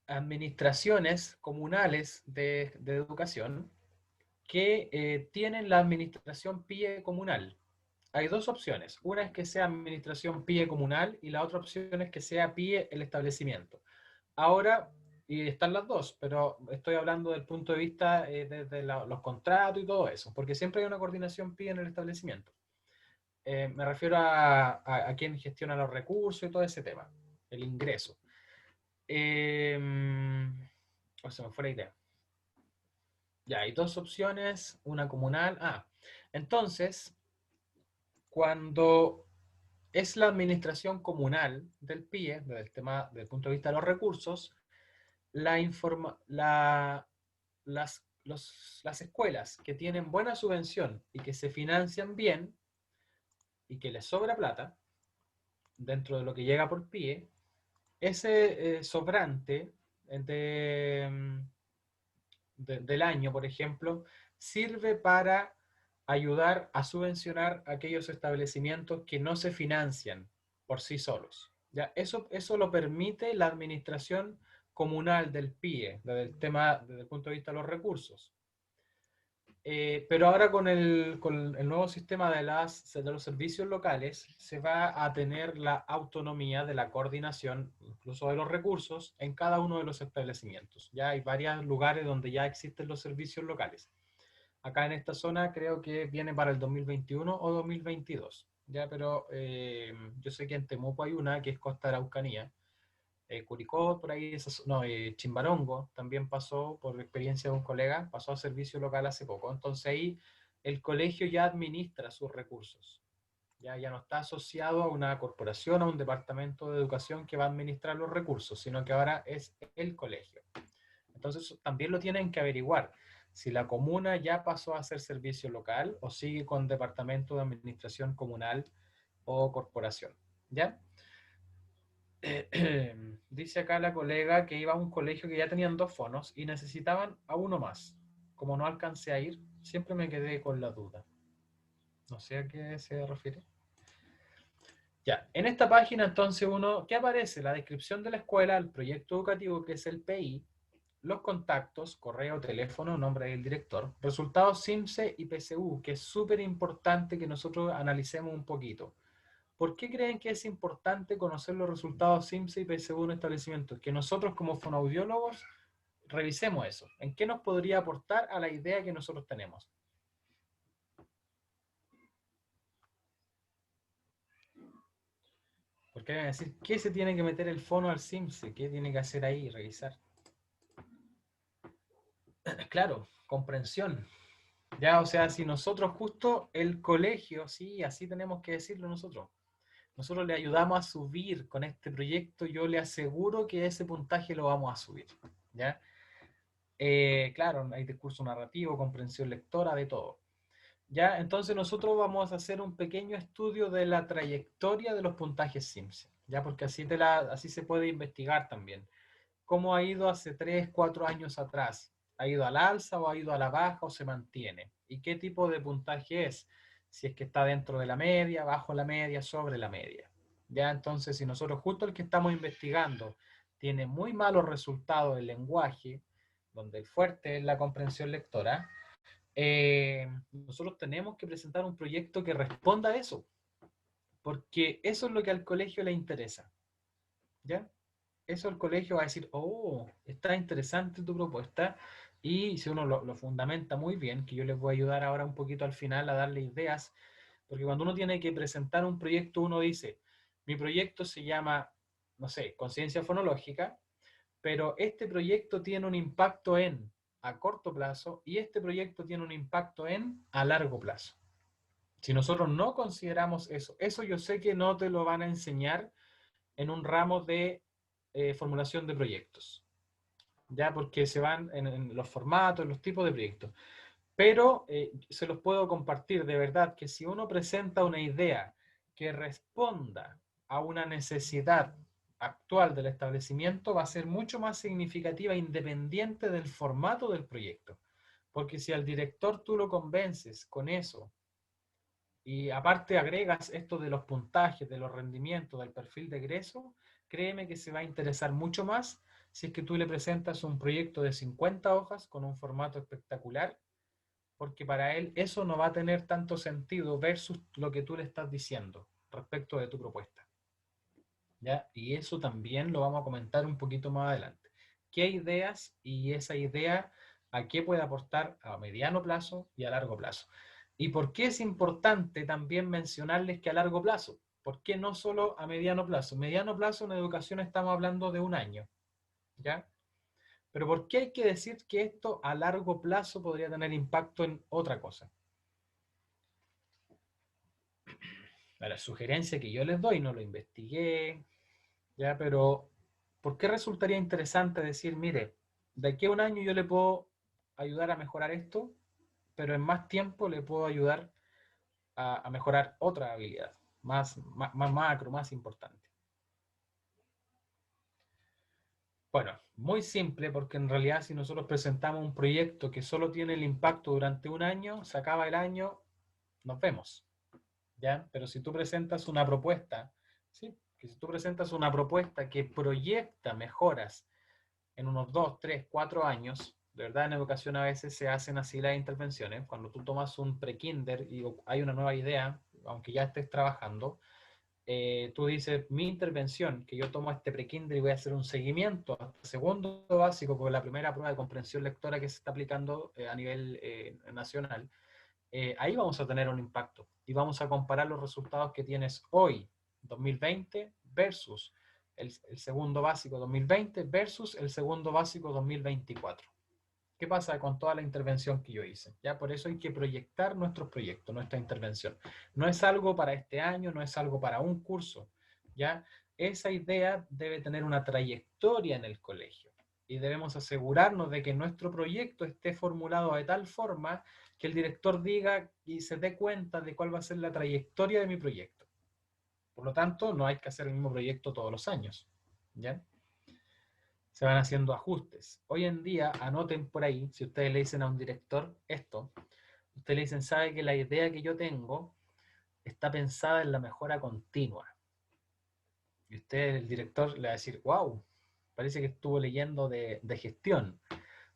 administraciones comunales de educación que tienen la administración PIE comunal. Hay dos opciones. Una es que sea administración PIE comunal y la otra opción es que sea PIE el establecimiento. Ahora, y están las dos, pero estoy hablando del punto de vista desde los contratos y todo eso, porque siempre hay una coordinación PIE en el establecimiento. Me refiero a quien gestiona los recursos y todo ese tema, el ingreso. O se me fue la idea. Ya, hay dos opciones, una comunal. Entonces, cuando es la administración comunal del PIE, del tema, del punto de vista de los recursos, las escuelas que tienen buena subvención y que se financian bien y que les sobra plata dentro de lo que llega por PIE, ese sobrante de, del año, por ejemplo, sirve para ayudar a subvencionar aquellos establecimientos que no se financian por sí solos. ¿Ya? Eso lo permite la administración comunal del PIE, desde el punto de vista de los recursos. Pero ahora con el nuevo sistema de los servicios locales se va a tener la autonomía de la coordinación, incluso de los recursos, en cada uno de los establecimientos. Ya hay varios lugares donde ya existen los servicios locales. Acá en esta zona creo que viene para el 2021 o 2022. Ya, pero yo sé que en Temuco hay una que es Costa Araucanía. Curicó, por ahí, no, Chimbarongo también pasó, por experiencia de un colega, pasó a servicio local hace poco. Entonces ahí el colegio ya administra sus recursos. Ya no está asociado a una corporación, a un departamento de educación que va a administrar los recursos, sino que ahora es el colegio. Entonces también lo tienen que averiguar si la comuna ya pasó a ser servicio local o sigue con departamento de administración comunal o corporación. ¿Ya? Dice acá la colega que iba a un colegio que ya tenían dos fonos y necesitaban a uno más. Como no alcancé a ir, siempre me quedé con la duda. No sé a qué se refiere. Ya, en esta página entonces ¿qué aparece? La descripción de la escuela, el proyecto educativo que es el PI, los contactos, correo, teléfono, nombre del director, resultados SIMSE y PSU, que es súper importante que nosotros analicemos un poquito. ¿Por qué creen que es importante conocer los resultados SIMSE y PSU de un establecimiento? Que nosotros como fonoaudiólogos revisemos eso. ¿En qué nos podría aportar a la idea que nosotros tenemos? Porque van a decir, ¿qué se tiene que meter el fono al SIMSE? ¿Qué tiene que hacer ahí? Revisar. Claro, comprensión. Ya, o sea, si nosotros justo el colegio, sí, así tenemos que decirlo nosotros. Nosotros le ayudamos a subir con este proyecto, yo le aseguro que ese puntaje lo vamos a subir. ¿Ya? Claro, hay discurso narrativo, comprensión lectora, de todo. ¿Ya? Entonces nosotros vamos a hacer un pequeño estudio de la trayectoria de los puntajes SIMSE, ¿ya? Porque así se puede investigar también. ¿Cómo ha ido hace 3, 4 años atrás? ¿Ha ido al alza o ha ido a la baja o se mantiene? ¿Y qué tipo de puntaje es? Si es que está dentro de la media, bajo la media, sobre la media. ¿Ya? Entonces, si nosotros justo el que estamos investigando tiene muy malos resultados del lenguaje, donde el fuerte es la comprensión lectora, nosotros tenemos que presentar un proyecto que responda a eso, porque eso es lo que al colegio le interesa. ¿Ya? Eso el colegio va a decir, oh, está interesante tu propuesta, y si uno lo fundamenta muy bien, que yo les voy a ayudar ahora un poquito al final a darle ideas, porque cuando uno tiene que presentar un proyecto, uno dice, mi proyecto se llama, no sé, conciencia fonológica, pero este proyecto tiene un impacto en a corto plazo y este proyecto tiene un impacto en a largo plazo. Si nosotros no consideramos eso yo sé que no te lo van a enseñar en un ramo de formulación de proyectos, ya porque se van en los formatos, en los tipos de proyectos. Pero se los puedo compartir de verdad que si uno presenta una idea que responda a una necesidad actual del establecimiento, va a ser mucho más significativa independiente del formato del proyecto. Porque si al director tú lo convences con eso, y aparte agregas esto de los puntajes, de los rendimientos, del perfil de egreso, créeme que se va a interesar mucho más si es que tú le presentas un proyecto de 50 hojas con un formato espectacular, porque para él eso no va a tener tanto sentido versus lo que tú le estás diciendo respecto de tu propuesta. ¿Ya? Y eso también lo vamos a comentar un poquito más adelante. ¿Qué ideas y esa idea a qué puede aportar a mediano plazo y a largo plazo? ¿Y por qué es importante también mencionarles que a largo plazo? ¿Por qué no solo a mediano plazo? Mediano plazo en educación estamos hablando de un año, ¿ya? Pero ¿por qué hay que decir que esto a largo plazo podría tener impacto en otra cosa? La sugerencia que yo les doy, no lo investigué, ¿ya? Pero ¿por qué resultaría interesante decir, mire, de aquí a un año yo le puedo ayudar a mejorar esto, pero en más tiempo le puedo ayudar a mejorar otra habilidad, más macro, más importante? Bueno, muy simple, porque en realidad si nosotros presentamos un proyecto que solo tiene el impacto durante un año, se acaba el año, nos vemos, ¿ya? Pero si tú presentas una propuesta, ¿sí? Que si tú presentas una propuesta que proyecta mejoras en unos 2, 3, 4 años, de verdad en educación a veces se hacen así las intervenciones, cuando tú tomas un pre-kinder y hay una nueva idea, aunque ya estés trabajando, tú dices, mi intervención, que yo tomo este pre-kinder y voy a hacer un seguimiento hasta segundo básico, con la primera prueba de comprensión lectora que se está aplicando a nivel nacional, ahí vamos a tener un impacto y vamos a comparar los resultados que tienes hoy, 2020, versus el segundo básico 2020 versus el segundo básico 2024. ¿Qué pasa con toda la intervención que yo hice? Ya por eso hay que proyectar nuestros proyectos, nuestra intervención. No es algo para este año, no es algo para un curso, ¿ya? Esa idea debe tener una trayectoria en el colegio y debemos asegurarnos de que nuestro proyecto esté formulado de tal forma que el director diga y se dé cuenta de cuál va a ser la trayectoria de mi proyecto. Por lo tanto, no hay que hacer el mismo proyecto todos los años, ¿ya? Se van haciendo ajustes. Hoy en día, anoten por ahí, si ustedes le dicen a un director esto, ustedes le dicen, sabe que la idea que yo tengo está pensada en la mejora continua. Y usted, el director, le va a decir, wow, parece que estuvo leyendo de gestión.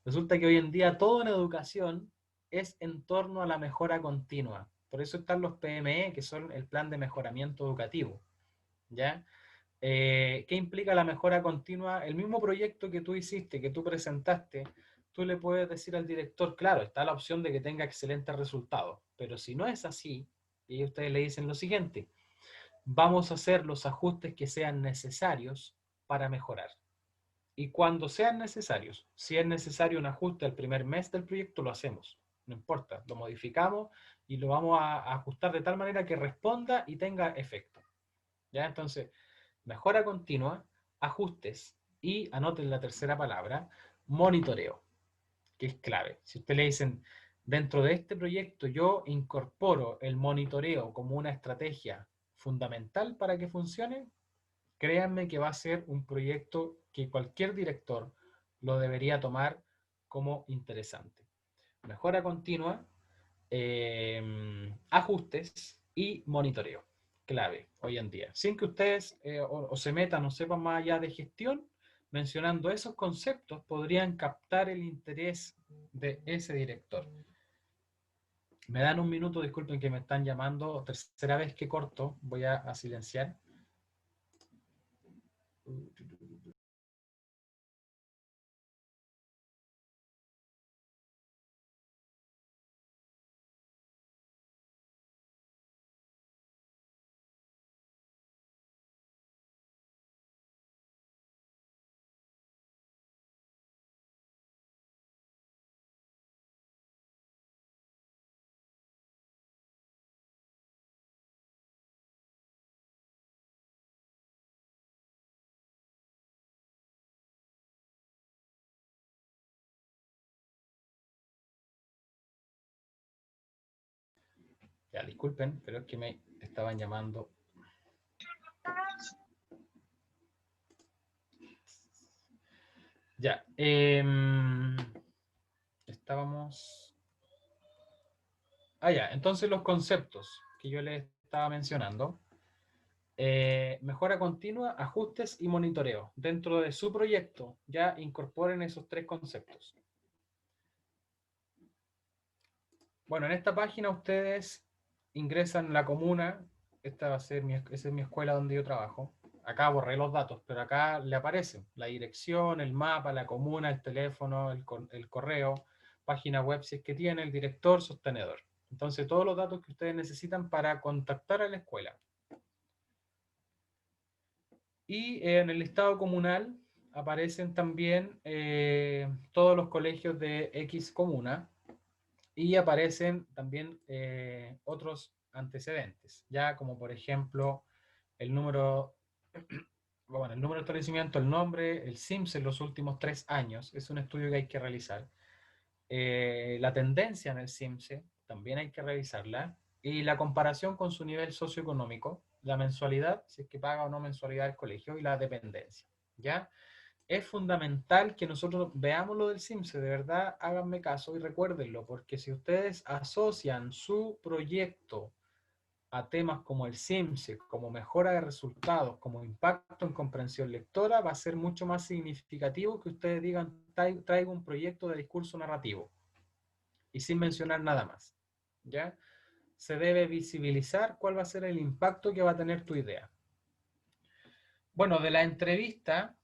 Resulta que hoy en día todo en educación es en torno a la mejora continua. Por eso están los PME, que son el plan de mejoramiento educativo. ¿Ya? ¿Qué implica la mejora continua? El mismo proyecto que tú hiciste, que tú presentaste, tú le puedes decir al director, claro, está la opción de que tenga excelentes resultados, pero si no es así, y ustedes le dicen lo siguiente, vamos a hacer los ajustes que sean necesarios para mejorar. Y cuando sean necesarios, si es necesario un ajuste al primer mes del proyecto, lo hacemos. No importa, lo modificamos y lo vamos a ajustar de tal manera que responda y tenga efecto. ¿Ya? Entonces, mejora continua, ajustes y, anoten la tercera palabra, monitoreo, que es clave. Si usted le dicen, dentro de este proyecto yo incorporo el monitoreo como una estrategia fundamental para que funcione, créanme que va a ser un proyecto que cualquier director lo debería tomar como interesante. Mejora continua, ajustes y monitoreo. Clave hoy en día. Sin que ustedes o se metan o sepan más allá de gestión, mencionando esos conceptos podrían captar el interés de ese director. Me dan un minuto, disculpen que me están llamando, tercera vez que corto, voy a silenciar. Ya, disculpen, pero es que me estaban llamando. Ya, estábamos ya, entonces los conceptos que yo les estaba mencionando. Mejora continua, ajustes y monitoreo. Dentro de su proyecto ya incorporen esos tres conceptos. Bueno, en esta página ustedes ingresan la comuna. Esta va a ser esa es mi escuela donde yo trabajo. Acá borré los datos, pero acá le aparecen la dirección, el mapa, la comuna, el teléfono, el correo, página web si es que tiene, el director, sostenedor. Entonces, todos los datos que ustedes necesitan para contactar a la escuela. Y en el listado comunal aparecen también todos los colegios de X comuna y aparecen también otros antecedentes, ya como por ejemplo el número, bueno, el número de establecimiento, el nombre, el SIMS en los últimos 3 años, es un estudio que hay que realizar. La tendencia en el SIMSE también hay que revisarla y la comparación con su nivel socioeconómico, la mensualidad, si es que paga o no mensualidad del colegio y la dependencia, ¿ya? Es fundamental que nosotros veamos lo del SIMSE, de verdad háganme caso y recuérdenlo, porque si ustedes asocian su proyecto a temas como el SIMSE, como mejora de resultados, como impacto en comprensión lectora, va a ser mucho más significativo que ustedes digan traigo un proyecto de discurso narrativo y sin mencionar nada más, ¿ya? Se debe visibilizar cuál va a ser el impacto que va a tener tu idea. Bueno, de la entrevista,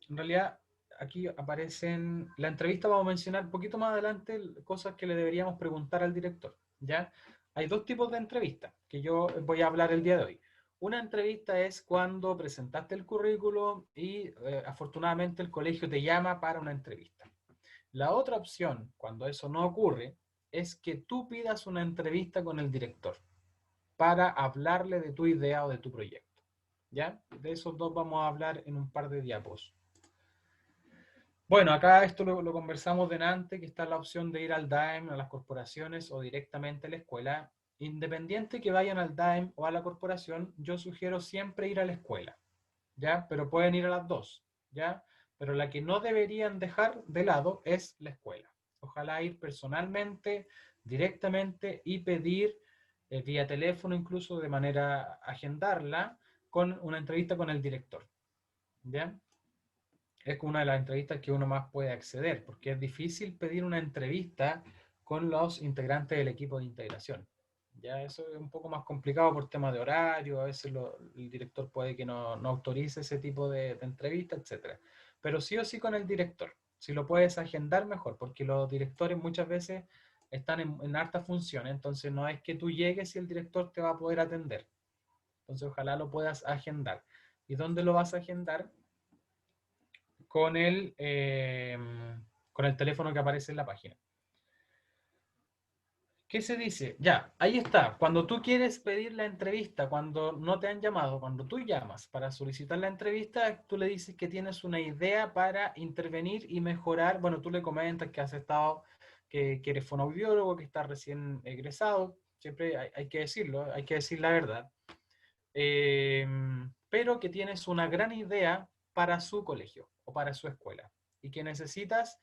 en realidad aquí aparecen, la entrevista vamos a mencionar un poquito más adelante cosas que le deberíamos preguntar al director, ¿ya? Hay dos tipos de entrevistas que yo voy a hablar el día de hoy. Una entrevista es cuando presentaste el currículo y afortunadamente el colegio te llama para una entrevista. La otra opción, cuando eso no ocurre, es que tú pidas una entrevista con el director para hablarle de tu idea o de tu proyecto. ¿Ya? De esos dos vamos a hablar en un par de diapos. Bueno, acá esto lo conversamos delante, que está la opción de ir al DAEM, a las corporaciones o directamente a la escuela. Independiente que vayan al DAEM o a la corporación, yo sugiero siempre ir a la escuela, ¿ya? Pero pueden ir a las dos, ¿ya? Pero la que no deberían dejar de lado es la escuela. Ojalá ir personalmente, directamente y pedir vía teléfono, incluso de manera agendarla, con una entrevista con el director, ¿ya? Es una de las entrevistas que uno más puede acceder, porque es difícil pedir una entrevista con los integrantes del equipo de integración. Ya eso es un poco más complicado por tema de horario, a veces el director puede que no autorice ese tipo de entrevista, etc. Pero sí o sí con el director, si lo puedes agendar mejor, porque los directores muchas veces están en hartas funciones, entonces no es que tú llegues y el director te va a poder atender. Entonces ojalá lo puedas agendar. ¿Y dónde lo vas a agendar? Con con el teléfono que aparece en la página. ¿Qué se dice? Ya, ahí está. Cuando tú quieres pedir la entrevista, cuando no te han llamado, cuando tú llamas para solicitar la entrevista, tú le dices que tienes una idea para intervenir y mejorar. Bueno, tú le comentas que has estado, que eres fonoaudiólogo, que estás recién egresado. Siempre hay que decirlo, hay que decir la verdad. Pero que tienes una gran idea para su colegio o para su escuela y que necesitas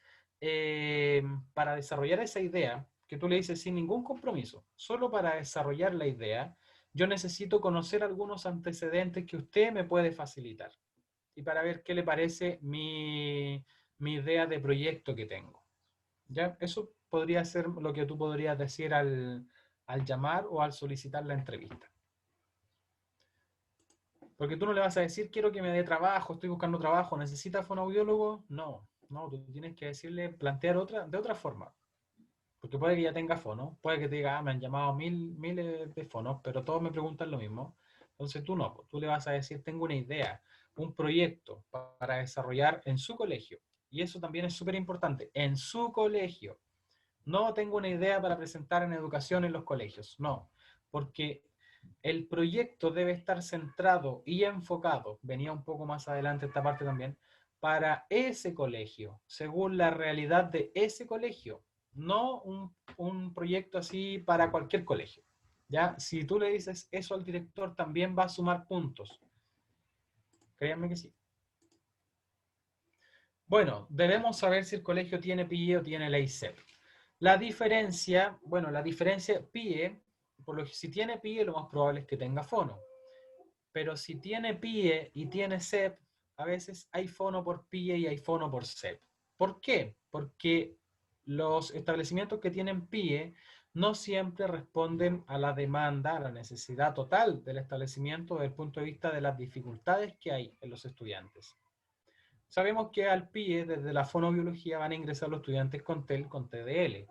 para desarrollar esa idea, que tú le dices sin ningún compromiso, solo para desarrollar la idea, yo necesito conocer algunos antecedentes que usted me puede facilitar y para ver qué le parece mi idea de proyecto que tengo. ¿Ya? Eso podría ser lo que tú podrías decir al llamar o al solicitar la entrevista. Porque tú no le vas a decir, quiero que me dé trabajo, estoy buscando trabajo, ¿necesitas fonoaudiólogo? No, no, tú tienes que decirle, plantear de otra forma. Porque puede que ya tenga fono, puede que te diga, me han llamado miles de fonos, pero todos me preguntan lo mismo. Entonces tú no, tú le vas a decir, tengo una idea, un proyecto para desarrollar en su colegio. Y eso también es súper importante, en su colegio. No tengo una idea para presentar en educación en los colegios, no, porque el proyecto debe estar centrado y enfocado, venía un poco más adelante esta parte también, para ese colegio, según la realidad de ese colegio, no un proyecto así para cualquier colegio. ¿Ya? Si tú le dices eso al director, también va a sumar puntos. Créanme que sí. Bueno, debemos saber si el colegio tiene PIE o tiene ley CEP. La diferencia, bueno, la diferencia PIE, si tiene PIE, lo más probable es que tenga fono. Pero si tiene PIE y tiene CEP, a veces hay fono por PIE y hay fono por CEP. ¿Por qué? Porque los establecimientos que tienen PIE no siempre responden a la demanda, a la necesidad total del establecimiento desde el punto de vista de las dificultades que hay en los estudiantes. Sabemos que al PIE, desde la fonobiología, van a ingresar los estudiantes con TEL, con TDL,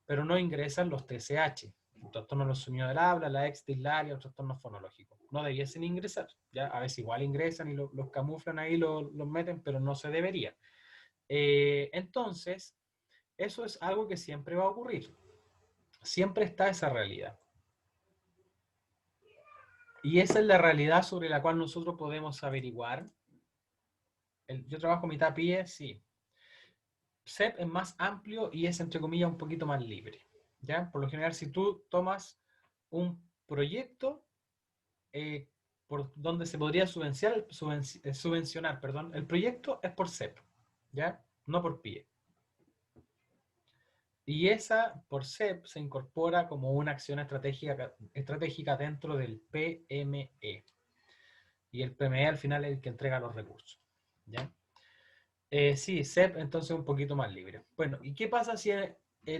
pero no ingresan los TSH, trastornos de los sonidos del habla, la extilaria, los trastornos fonológicos. No debiesen ingresar, ya a veces igual ingresan y los camuflan ahí, los meten, pero no se debería. Entonces, eso es algo que siempre va a ocurrir. Siempre está esa realidad. Y esa es la realidad sobre la cual nosotros podemos averiguar. Yo trabajo mitad PIE, sí. CEP es más amplio y es, entre comillas, un poquito más libre. ¿Ya? Por lo general, si tú tomas un proyecto por donde se podría subvencionar, perdón, el proyecto es por CEP, ¿ya? No por PIE. Y esa por CEP se incorpora como una acción estratégica dentro del PME. Y el PME al final es el que entrega los recursos, ¿ya? Sí, CEP entonces un poquito más libre. Bueno, ¿y qué pasa si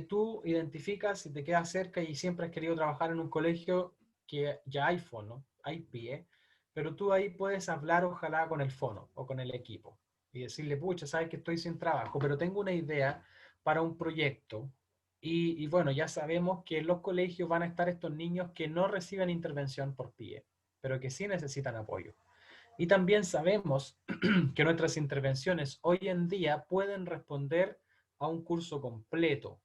tú identificas, si te quedas cerca y siempre has querido trabajar en un colegio que ya hay fono, hay PIE, pero tú ahí puedes hablar ojalá con el fono o con el equipo y decirle, pucha, sabes que estoy sin trabajo, pero tengo una idea para un proyecto y bueno, ya sabemos que en los colegios van a estar estos niños que no reciben intervención por PIE, pero que sí necesitan apoyo. Y también sabemos que nuestras intervenciones hoy en día pueden responder a un curso completo,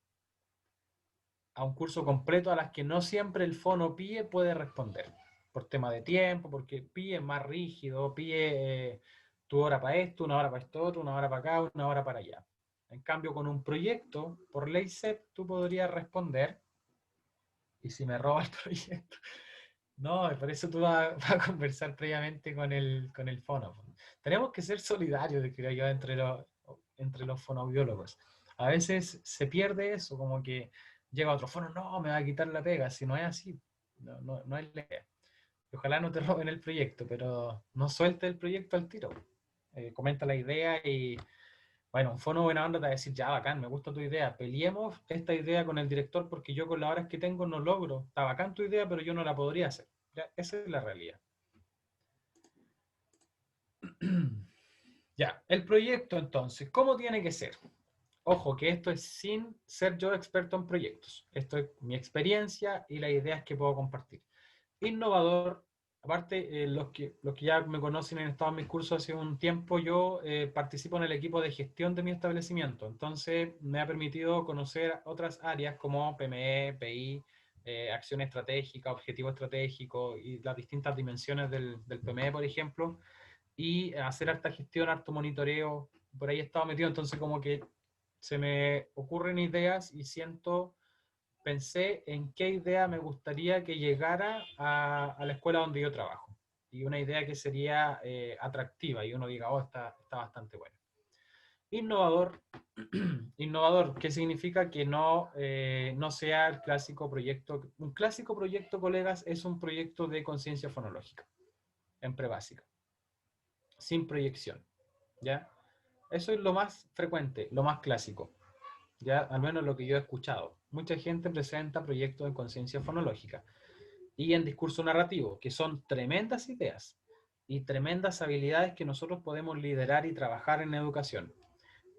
a las que no siempre el fono PIE puede responder, por tema de tiempo, porque PIE es más rígido, PIE tu hora para esto, una hora para esto otro, una hora para acá, una hora para allá. En cambio, con un proyecto, por ley CEP, tú podrías responder, y si me roba el proyecto, no, por eso tú vas a conversar previamente con el fono. Tenemos que ser solidarios, creo yo, entre los fonoaudiólogos. A veces se pierde eso, como que llega otro fono, no, me va a quitar la pega. Si no es así, no es la idea. Ojalá no te roben el proyecto, pero no suelte el proyecto al tiro. Comenta la idea y, bueno, un fono buena onda te va a decir, ya, bacán, me gusta tu idea, peleemos esta idea con el director porque yo con las horas que tengo no logro. Está bacán tu idea, pero yo no la podría hacer. Ya, esa es la realidad. Ya, el proyecto entonces, ¿cómo tiene que ser? Ojo, que esto es sin ser yo experto en proyectos. Esto es mi experiencia y las ideas que puedo compartir. Innovador, aparte, los que ya me conocen y han estado en mis cursos hace un tiempo, yo participo en el equipo de gestión de mi establecimiento. Entonces, me ha permitido conocer otras áreas como PME, PI, acción estratégica, objetivo estratégico y las distintas dimensiones del PME, por ejemplo, y hacer harta gestión, harto monitoreo. Por ahí he estado metido, entonces como que se me ocurren ideas y pensé en qué idea me gustaría que llegara a la escuela donde yo trabajo. Y una idea que sería atractiva y uno diga, oh, está bastante buena. Innovador, innovador, ¿qué significa? Que no sea el clásico proyecto. Un clásico proyecto, colegas, es un proyecto de conciencia fonológica, en prebásica, sin proyección, ¿ya? Eso es lo más frecuente, lo más clásico, ya al menos lo que yo he escuchado. Mucha gente presenta proyectos en conciencia fonológica y en discurso narrativo, que son tremendas ideas y tremendas habilidades que nosotros podemos liderar y trabajar en educación.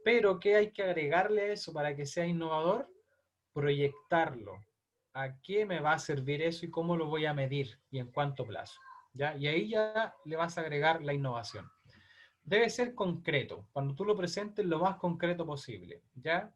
Pero ¿qué hay que agregarle a eso para que sea innovador? Proyectarlo. ¿A qué me va a servir eso y cómo lo voy a medir y en cuánto plazo? ¿Ya? Y ahí ya le vas a agregar la innovación. Debe ser concreto. Cuando tú lo presentes, lo más concreto posible. ¿Ya?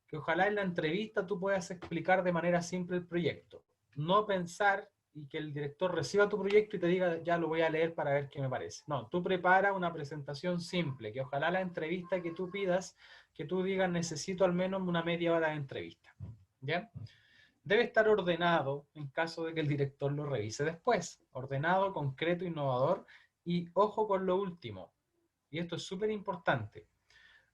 Que ojalá en la entrevista tú puedas explicar de manera simple el proyecto. No pensar y que el director reciba tu proyecto y te diga, ya lo voy a leer para ver qué me parece. No, tú prepara una presentación simple, que ojalá la entrevista que tú pidas, que tú digas, necesito al menos una media hora de entrevista. ¿Ya? Debe estar ordenado en caso de que el director lo revise después. Ordenado, concreto, innovador y ojo con lo último. Y esto es súper importante.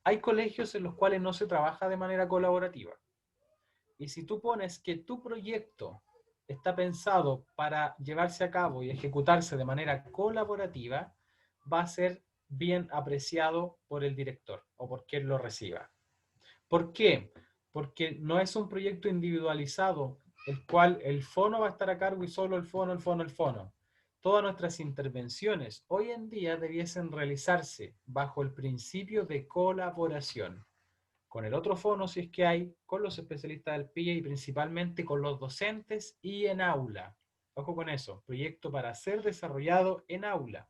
Hay colegios en los cuales no se trabaja de manera colaborativa. Y si tú pones que tu proyecto está pensado para llevarse a cabo y ejecutarse de manera colaborativa, va a ser bien apreciado por el director o por quien lo reciba. ¿Por qué? Porque no es un proyecto individualizado, el cual el fono va a estar a cargo y solo el fono, el fono, el fono. Todas nuestras intervenciones hoy en día debiesen realizarse bajo el principio de colaboración con el otro fono, si es que hay, con los especialistas del PIE y principalmente con los docentes y en aula. Ojo con eso, proyecto para ser desarrollado en aula.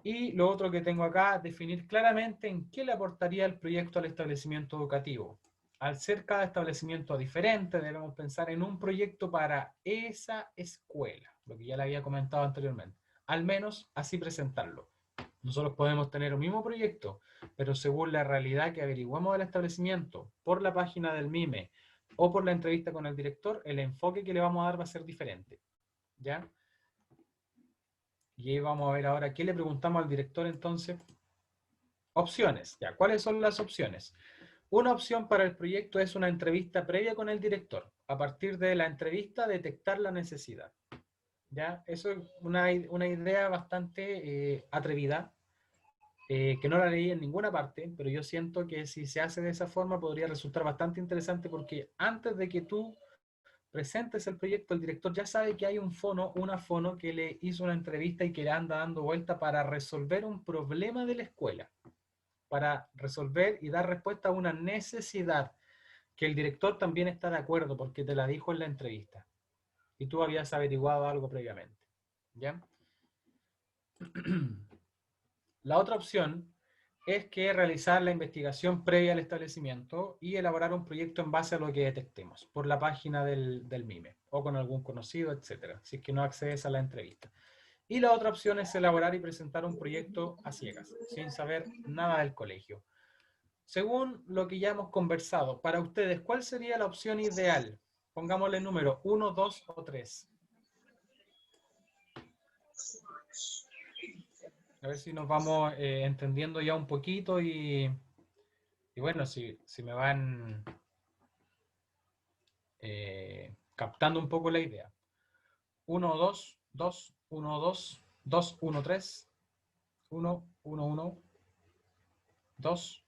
Y lo otro que tengo acá, definir claramente en qué le aportaría el proyecto al establecimiento educativo. Al ser cada establecimiento diferente, debemos pensar en un proyecto para esa escuela, lo que ya le había comentado anteriormente. Al menos así presentarlo. Nosotros podemos tener un mismo proyecto, pero según la realidad que averiguamos del establecimiento, por la página del MIME o por la entrevista con el director, el enfoque que le vamos a dar va a ser diferente. ¿Ya? Y ahí vamos a ver ahora qué le preguntamos al director entonces. Opciones. ¿Ya? ¿Cuáles son las opciones? Una opción para el proyecto es una entrevista previa con el director. A partir de la entrevista, detectar la necesidad. ¿Ya? Eso es una idea bastante atrevida, que no la leí en ninguna parte, pero yo siento que si se hace de esa forma podría resultar bastante interesante porque antes de que tú presentes el proyecto, el director ya sabe que hay un fono, una fono que le hizo una entrevista y que le anda dando vuelta para resolver un problema de la escuela, para resolver y dar respuesta a una necesidad que el director también está de acuerdo porque te la dijo en la entrevista y tú habías averiguado algo previamente. ¿Ya? La otra opción es que realizar la investigación previa al establecimiento y elaborar un proyecto en base a lo que detectemos por la página del MIME o con algún conocido, etcétera, si es que no accedes a la entrevista. Y la otra opción es elaborar y presentar un proyecto a ciegas, sin saber nada del colegio. Según lo que ya hemos conversado, para ustedes, ¿cuál sería la opción ideal? Pongámosle número 1, 2 o 3. A ver si nos vamos entendiendo ya un poquito y bueno, si me van captando un poco la idea. 1, 2, 2, 1, 2, 2, 1, 3, 1, 1, 1, 2,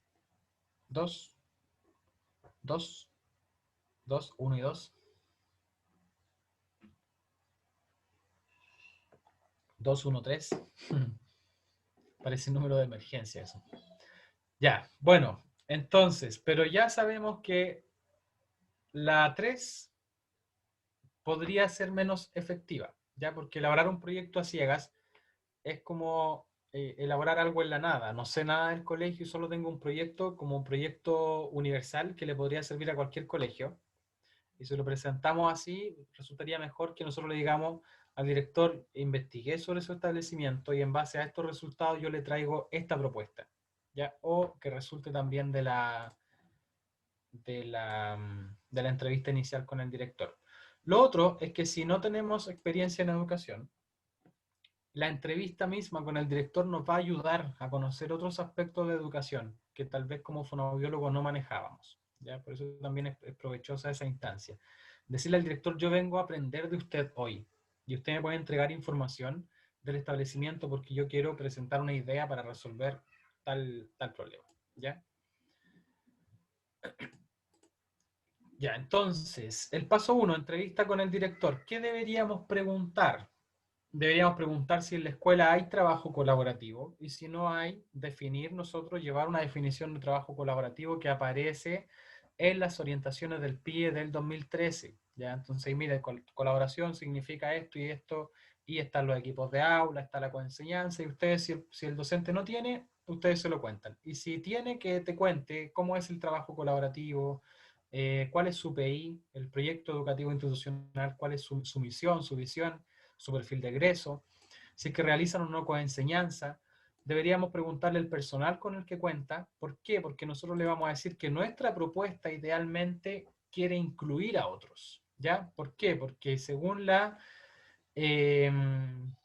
2, 2, 2, 1 y 2, 2, 1, 3. Parece un número de emergencia eso. Ya, bueno, entonces, pero ya sabemos que la 3 podría ser menos efectiva, ¿ya? Porque elaborar un proyecto a ciegas es como elaborar algo en la nada. No sé nada del colegio y solo tengo un proyecto como un proyecto universal que le podría servir a cualquier colegio. Y si lo presentamos así, resultaría mejor que nosotros le digamos al director, investigué sobre su establecimiento y en base a estos resultados yo le traigo esta propuesta, ¿ya? O que resulte también de la entrevista inicial con el director. Lo otro es que si no tenemos experiencia en educación, la entrevista misma con el director nos va a ayudar a conocer otros aspectos de educación que tal vez como fonoaudiólogos no manejábamos. ¿Ya? Por eso también es provechosa esa instancia. Decirle al director, yo vengo a aprender de usted hoy y usted me puede entregar información del establecimiento porque yo quiero presentar una idea para resolver tal problema. ¿Ya? Ya, entonces, el paso 1, entrevista con el director. ¿Qué deberíamos preguntar? Deberíamos preguntar si en la escuela hay trabajo colaborativo y si no hay, definir nosotros, llevar una definición de trabajo colaborativo que aparece en las orientaciones del PIE del 2013. ¿Ya? Entonces, mire, colaboración significa esto y esto, y están los equipos de aula, está la coenseñanza, y ustedes, si el docente no tiene, ustedes se lo cuentan. Y si tiene, que te cuente cómo es el trabajo colaborativo, cuál es su PI, el proyecto educativo institucional, cuál es su misión, su visión, su perfil de egreso, si es que realizan o no coenseñanza. Deberíamos preguntarle al personal con el que cuenta. ¿Por qué? Porque nosotros le vamos a decir que nuestra propuesta idealmente quiere incluir a otros. ¿Ya? ¿Por qué? Porque según la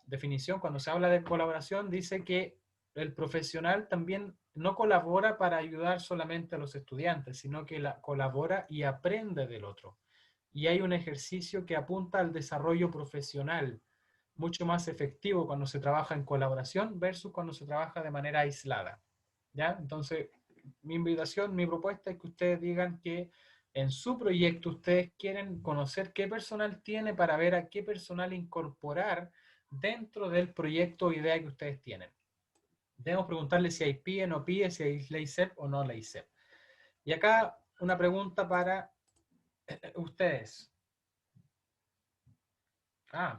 definición, cuando se habla de colaboración, dice que el profesional también no colabora para ayudar solamente a los estudiantes, sino que colabora y aprende del otro. Y hay un ejercicio que apunta al desarrollo profesional, mucho más efectivo cuando se trabaja en colaboración versus cuando se trabaja de manera aislada. ¿Ya? Entonces, mi invitación, mi propuesta es que ustedes digan que en su proyecto ustedes quieren conocer qué personal tiene para ver a qué personal incorporar dentro del proyecto o idea que ustedes tienen. Debemos preguntarle si hay PIE, no PIE, si hay ley CEP o no ley CEP. Y acá una pregunta para ustedes.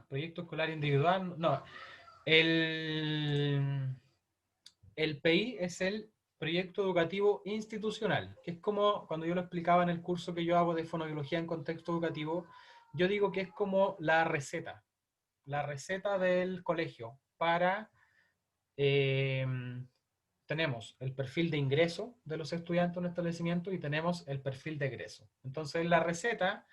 Proyecto escolar individual. No, el PI es el proyecto educativo institucional, que es como cuando yo lo explicaba en el curso que yo hago de fonobiología en contexto educativo, yo digo que es como la receta del colegio para, eh, tenemos el perfil de ingreso de los estudiantes en un establecimiento y tenemos el perfil de egreso. Entonces la receta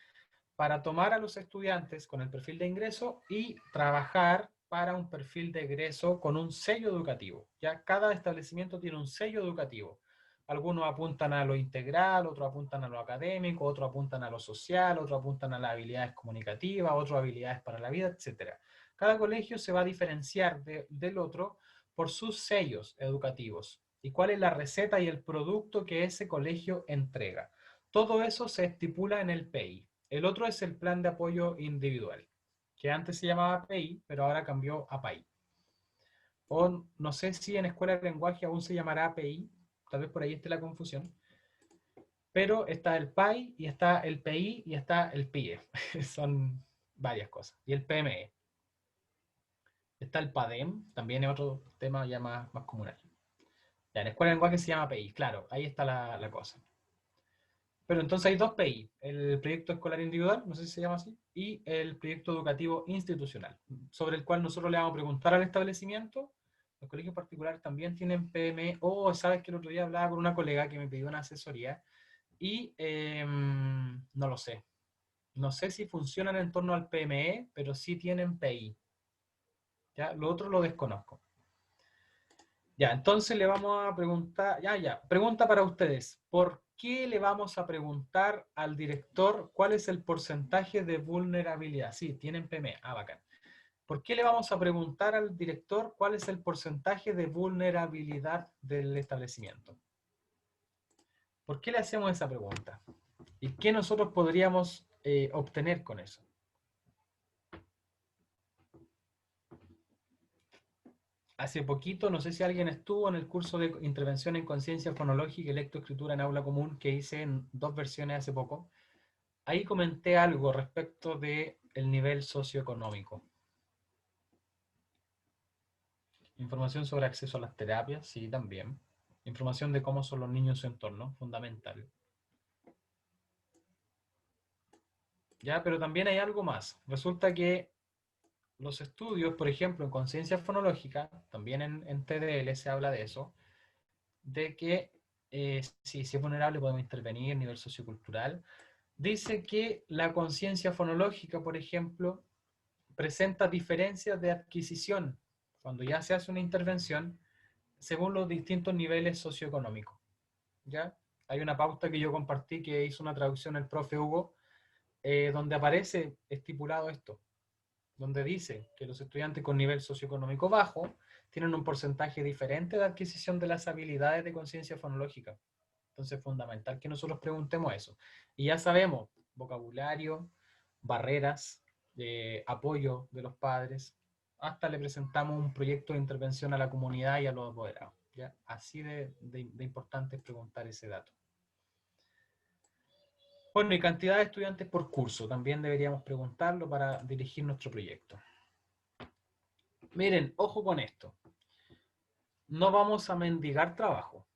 para tomar a los estudiantes con el perfil de ingreso y trabajar para un perfil de egreso con un sello educativo. Ya cada establecimiento tiene un sello educativo. Algunos apuntan a lo integral, otros apuntan a lo académico, otros apuntan a lo social, otros apuntan a las habilidades comunicativas, otros habilidades para la vida, etc. Cada colegio se va a diferenciar del otro por sus sellos educativos y cuál es la receta y el producto que ese colegio entrega. Todo eso se estipula en el PEI. El otro es el plan de apoyo individual, que antes se llamaba PEI, pero ahora cambió a PAI. O no sé si en escuela de lenguaje aún se llamará PI, tal vez por ahí esté la confusión, pero está el PAI y está el PI y está el PIE. Son varias cosas. Y el PME. Está el PADEM, también es otro tema ya más comunal. Ya, en escuela de lenguaje se llama PI, claro, ahí está la cosa. Pero entonces hay dos PI, el proyecto escolar individual, no sé si se llama así, y el proyecto educativo institucional, sobre el cual nosotros le vamos a preguntar al establecimiento. Los colegios particulares también tienen PME, sabes que el otro día hablaba con una colega que me pidió una asesoría y no lo sé. No sé si funcionan en torno al PME, pero sí tienen PI. ¿Ya? Lo otro lo desconozco. Ya, entonces le vamos a preguntar, pregunta para ustedes. ¿Por qué le vamos a preguntar al director cuál es el porcentaje de vulnerabilidad? Sí, tienen PME, bacán. ¿Por qué le vamos a preguntar al director cuál es el porcentaje de vulnerabilidad del establecimiento? ¿Por qué le hacemos esa pregunta? ¿Y qué nosotros podríamos obtener con eso? Hace poquito, no sé si alguien estuvo en el curso de intervención en conciencia fonológica y lectoescritura en aula común que hice en 2 versiones hace poco. Ahí comenté algo respecto del nivel socioeconómico. Información sobre acceso a las terapias, sí, también. Información de cómo son los niños en su entorno, fundamental. Ya, pero también hay algo más. Resulta que los estudios, por ejemplo, en conciencia fonológica, también en TDL se habla de eso, de que si es vulnerable podemos intervenir a nivel sociocultural. Dice que la conciencia fonológica, por ejemplo, presenta diferencias de adquisición cuando ya se hace una intervención según los distintos niveles socioeconómicos. ¿Ya? Hay una pauta que yo compartí que hizo una traducción el profe Hugo, donde aparece estipulado esto, donde dice que los estudiantes con nivel socioeconómico bajo tienen un porcentaje diferente de adquisición de las habilidades de conciencia fonológica. Entonces es fundamental que nosotros preguntemos eso. Y ya sabemos, vocabulario, barreras, apoyo de los padres, hasta le presentamos un proyecto de intervención a la comunidad y a los apoderados. ¿Ya? Así de importante es preguntar ese dato. Bueno, y cantidad de estudiantes por curso, también deberíamos preguntarlo para dirigir nuestro proyecto. Miren, ojo con esto. No vamos a mendigar trabajo,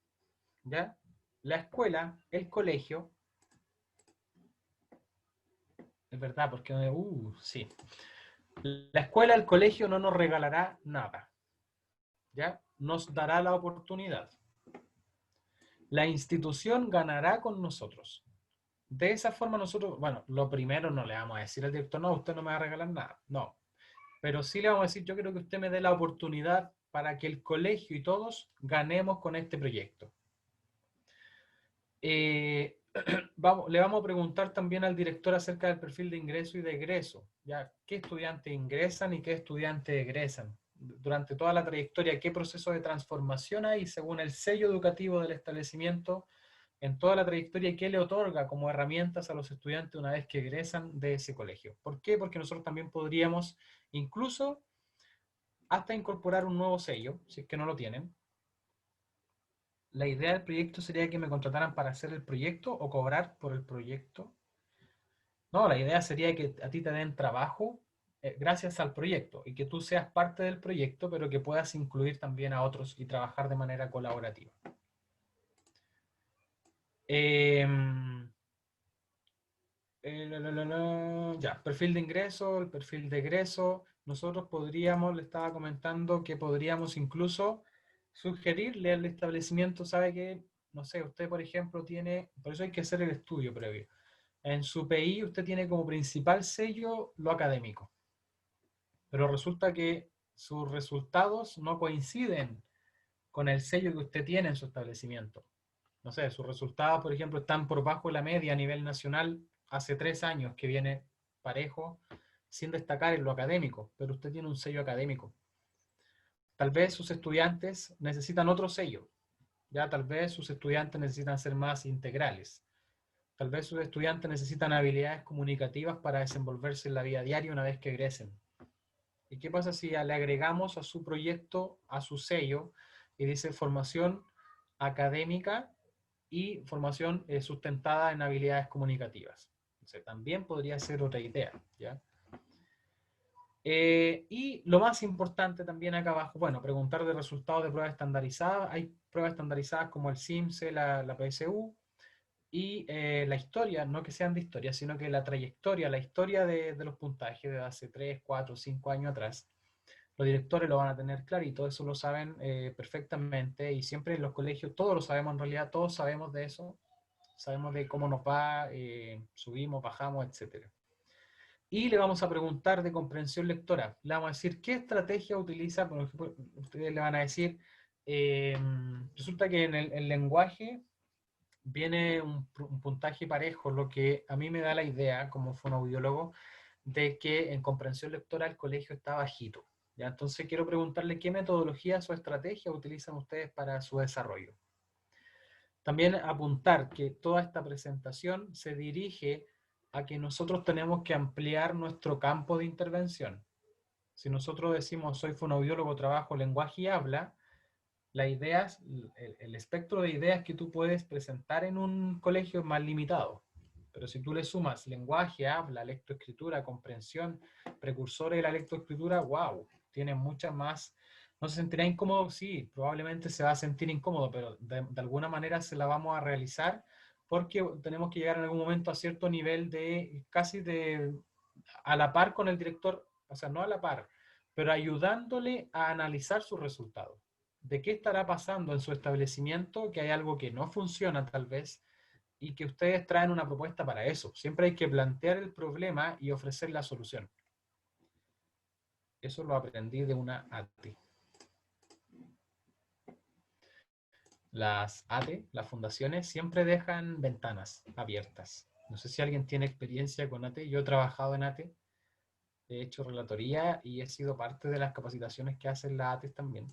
¿ya? La escuela, el colegio, es verdad, porque, sí. La escuela, el colegio no nos regalará nada, ¿ya? Nos dará la oportunidad. La institución ganará con nosotros. De esa forma nosotros, bueno, lo primero no le vamos a decir al director, no, usted no me va a regalar nada, no. Pero sí le vamos a decir, yo quiero que usted me dé la oportunidad para que el colegio y todos ganemos con este proyecto. Le vamos a preguntar también al director acerca del perfil de ingreso y de egreso. ¿Ya? ¿Qué estudiantes ingresan y qué estudiantes egresan? Durante toda la trayectoria, ¿qué proceso de transformación hay según el sello educativo del establecimiento en toda la trayectoria y qué le otorga como herramientas a los estudiantes una vez que egresan de ese colegio? ¿Por qué? Porque nosotros también podríamos incluso hasta incorporar un nuevo sello, si es que no lo tienen. La idea del proyecto sería que me contrataran para hacer el proyecto o cobrar por el proyecto. No, la idea sería que a ti te den trabajo gracias al proyecto y que tú seas parte del proyecto, pero que puedas incluir también a otros y trabajar de manera colaborativa. Ya, perfil de ingreso, el perfil de egreso. Nosotros podríamos, le estaba comentando que podríamos incluso sugerirle al establecimiento, sabe que, no sé, usted por ejemplo tiene, por eso hay que hacer el estudio previo. En su PI usted tiene como principal sello lo académico, pero resulta que sus resultados no coinciden con el sello que usted tiene en su establecimiento. No sé, sus resultados, por ejemplo, están por bajo de la media a nivel nacional hace 3 años que viene parejo, sin destacar en lo académico, pero usted tiene un sello académico. Tal vez sus estudiantes necesitan otro sello, ya tal vez sus estudiantes necesitan ser más integrales. Tal vez sus estudiantes necesitan habilidades comunicativas para desenvolverse en la vida diaria una vez que egresen. ¿Y qué pasa si le agregamos a su proyecto, a su sello, y dice formación académica y formación sustentada en habilidades comunicativas? Entonces, también podría ser otra idea, ¿ya? Y lo más importante también acá abajo, bueno, preguntar de resultados de pruebas estandarizadas. Hay pruebas estandarizadas como el CIMSE, la PSU, y la historia, no que sean de historia, sino que la trayectoria, la historia de los puntajes de hace 3, 4, 5 años atrás. Los directores lo van a tener clarito, eso lo saben perfectamente y siempre en los colegios, todos lo sabemos en realidad, todos sabemos de eso, sabemos de cómo nos va, subimos, bajamos, etc. Y le vamos a preguntar de comprensión lectora. Le vamos a decir qué estrategia utiliza, por ejemplo, ustedes le van a decir, resulta que en el lenguaje viene un puntaje parejo, lo que a mí me da la idea, como fonoaudiólogo, de que en comprensión lectora el colegio está bajito. ¿Ya? Entonces quiero preguntarle qué metodologías o estrategias utilizan ustedes para su desarrollo. También apuntar que toda esta presentación se dirige a que nosotros tenemos que ampliar nuestro campo de intervención. Si nosotros decimos soy fonoaudiólogo, trabajo lenguaje y habla, la idea, el espectro de ideas que tú puedes presentar en un colegio es más limitado. Pero si tú le sumas lenguaje, habla, lectoescritura, comprensión, precursores de la lectoescritura, wow, tiene muchas más. ¿No se sentirá incómodo? Sí, probablemente se va a sentir incómodo, pero de alguna manera se la vamos a realizar porque tenemos que llegar en algún momento a cierto nivel de casi de a la par con el director, o sea, no a la par, pero ayudándole a analizar sus resultados. ¿De qué estará pasando en su establecimiento? Que hay algo que no funciona tal vez y que ustedes traen una propuesta para eso. Siempre hay que plantear el problema y ofrecer la solución. Eso lo aprendí de una ATE. Las ATE, las fundaciones, siempre dejan ventanas abiertas. No sé si alguien tiene experiencia con ATE. Yo he trabajado en ATE, he hecho relatoría y he sido parte de las capacitaciones que hacen las ATE también.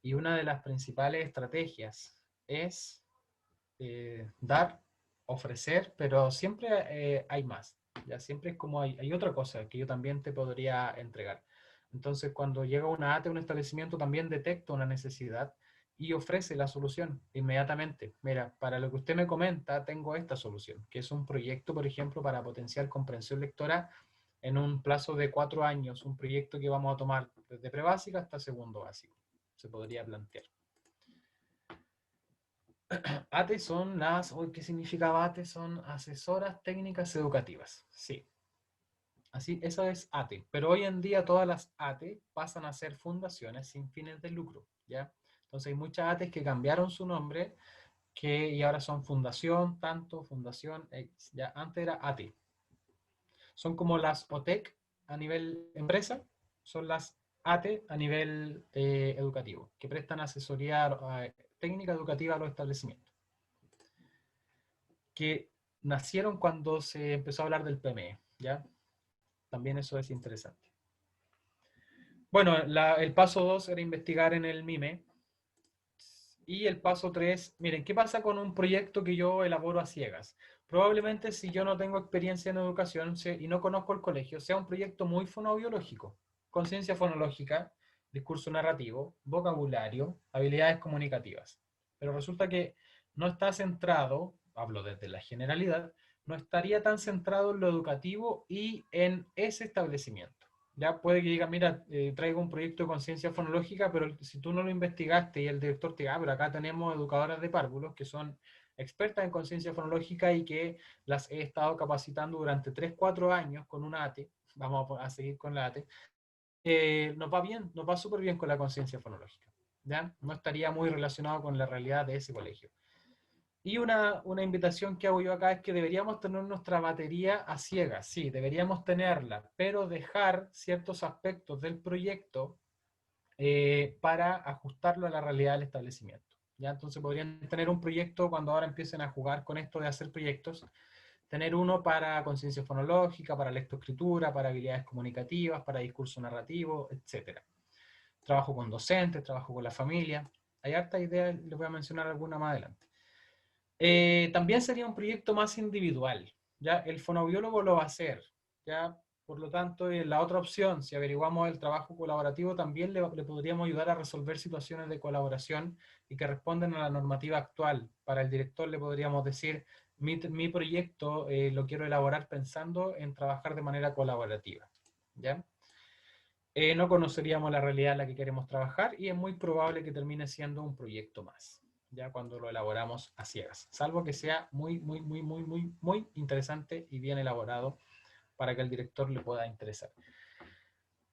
Y una de las principales estrategias es dar, ofrecer, pero siempre hay más. Ya siempre es como hay otra cosa que yo también te podría entregar. Entonces, cuando llega una ATE, un establecimiento también detecta una necesidad y ofrece la solución inmediatamente. Mira, para lo que usted me comenta, tengo esta solución, que es un proyecto, por ejemplo, para potenciar comprensión lectora en un plazo de 4 años, un proyecto que vamos a tomar desde prebásica hasta segundo básico. Se podría plantear. ATE son las, ¿qué significa ATE? Son asesoras técnicas educativas. Sí, así, eso es ATE. Pero hoy en día todas las ATE pasan a ser fundaciones sin fines de lucro, ¿ya? Entonces hay muchas ATEs que cambiaron su nombre y ahora son fundación, tanto, fundación X, ya antes era ATE. Son como las OTEC a nivel empresa, son las ATE a nivel educativo, que prestan asesoría técnica educativa a los establecimientos, que nacieron cuando se empezó a hablar del PME, ¿ya? También eso es interesante. Bueno, el paso 2 era investigar en el MIME. Y el paso 3, miren, ¿qué pasa con un proyecto que yo elaboro a ciegas? Probablemente si yo no tengo experiencia en educación y no conozco el colegio, sea un proyecto muy fonoaudiológico, conciencia fonológica, discurso narrativo, vocabulario, habilidades comunicativas. Pero resulta que no está centrado, hablo desde la generalidad, no estaría tan centrado en lo educativo y en ese establecimiento. Ya puede que diga, mira, traigo un proyecto de conciencia fonológica, pero si tú no lo investigaste y el director te diga, pero acá tenemos educadoras de párvulos que son expertas en conciencia fonológica y que las he estado capacitando durante 3, 4 años con una ATE, vamos a seguir con la ATE, nos va bien, nos va súper bien con la conciencia fonológica. ¿Ya? No estaría muy relacionado con la realidad de ese colegio. Y una invitación que hago yo acá es que deberíamos tener nuestra batería a ciegas, sí, deberíamos tenerla, pero dejar ciertos aspectos del proyecto para ajustarlo a la realidad del establecimiento. ¿Ya? Entonces podrían tener un proyecto cuando ahora empiecen a jugar con esto de hacer proyectos, tener uno para conciencia fonológica, para lectoescritura, para habilidades comunicativas, para discurso narrativo, etc. Trabajo con docentes, trabajo con la familia. Hay harta idea, les voy a mencionar alguna más adelante. También sería un proyecto más individual, ¿ya? El fonoaudiólogo lo va a hacer, ¿ya? Por lo tanto, la otra opción, si averiguamos el trabajo colaborativo, también le podríamos ayudar a resolver situaciones de colaboración y que responden a la normativa actual. Para el director le podríamos decir, mi proyecto lo quiero elaborar pensando en trabajar de manera colaborativa, ¿ya? No conoceríamos la realidad en la que queremos trabajar y es muy probable que termine siendo un proyecto más, ya cuando lo elaboramos a ciegas, salvo que sea muy interesante y bien elaborado para que el director le pueda interesar.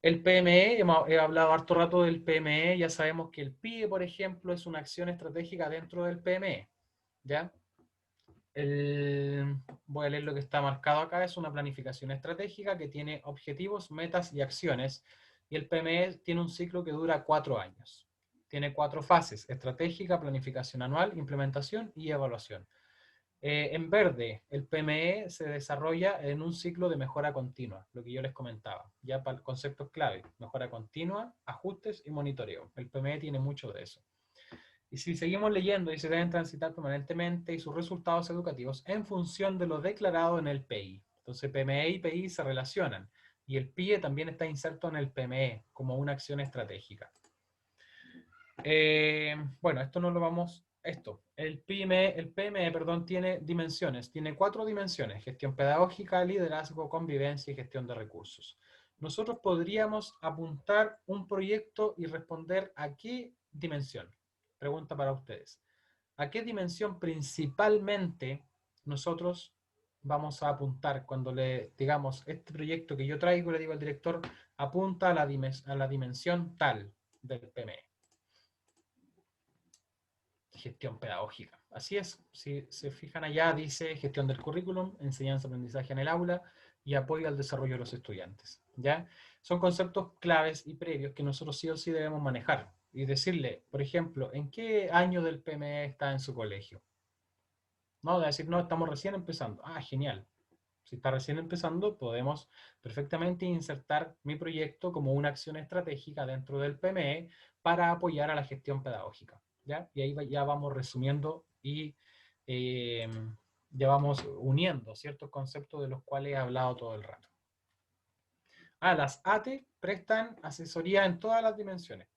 El PME, he hablado harto rato del PME, ya sabemos que el PIE, por ejemplo, es una acción estratégica dentro del PME, ¿ya? Voy a leer lo que está marcado acá, es una planificación estratégica que tiene objetivos, metas y acciones, y el PME tiene un ciclo que dura 4 años. Tiene 4 fases: estratégica, planificación anual, implementación y evaluación. En verde, el PME se desarrolla en un ciclo de mejora continua, lo que yo les comentaba, ya para conceptos clave: mejora continua, ajustes y monitoreo. El PME tiene mucho de eso. Y si seguimos leyendo, y se deben transitar permanentemente y sus resultados educativos en función de lo declarado en el PI. Entonces, PME y PI se relacionan. Y el PIE también está inserto en el PME como una acción estratégica. Bueno, esto no lo vamos... el PME, perdón, tiene dimensiones. Tiene 4 dimensiones: gestión pedagógica, liderazgo, convivencia y gestión de recursos. Nosotros podríamos apuntar un proyecto y responder a qué dimensión. Pregunta para ustedes. ¿A qué dimensión principalmente nosotros vamos a apuntar cuando le digamos este proyecto que yo traigo? Le digo al director, apunta a la dimensión tal del PME. Gestión pedagógica. Así es. Si se fijan allá, dice gestión del currículum, enseñanza, aprendizaje en el aula y apoyo al desarrollo de los estudiantes. ¿Ya? Son conceptos claves y previos que nosotros sí o sí debemos manejar y decirle, por ejemplo, ¿en qué año del PME está en su colegio? No, de decir, no, estamos recién empezando. Ah, genial. Si está recién empezando, podemos perfectamente insertar mi proyecto como una acción estratégica dentro del PME para apoyar a la gestión pedagógica. ¿Ya? Y ahí ya vamos resumiendo y eh, ya vamos uniendo ciertos conceptos de los cuales he hablado todo el rato. Las ATE prestan asesoría en todas las dimensiones.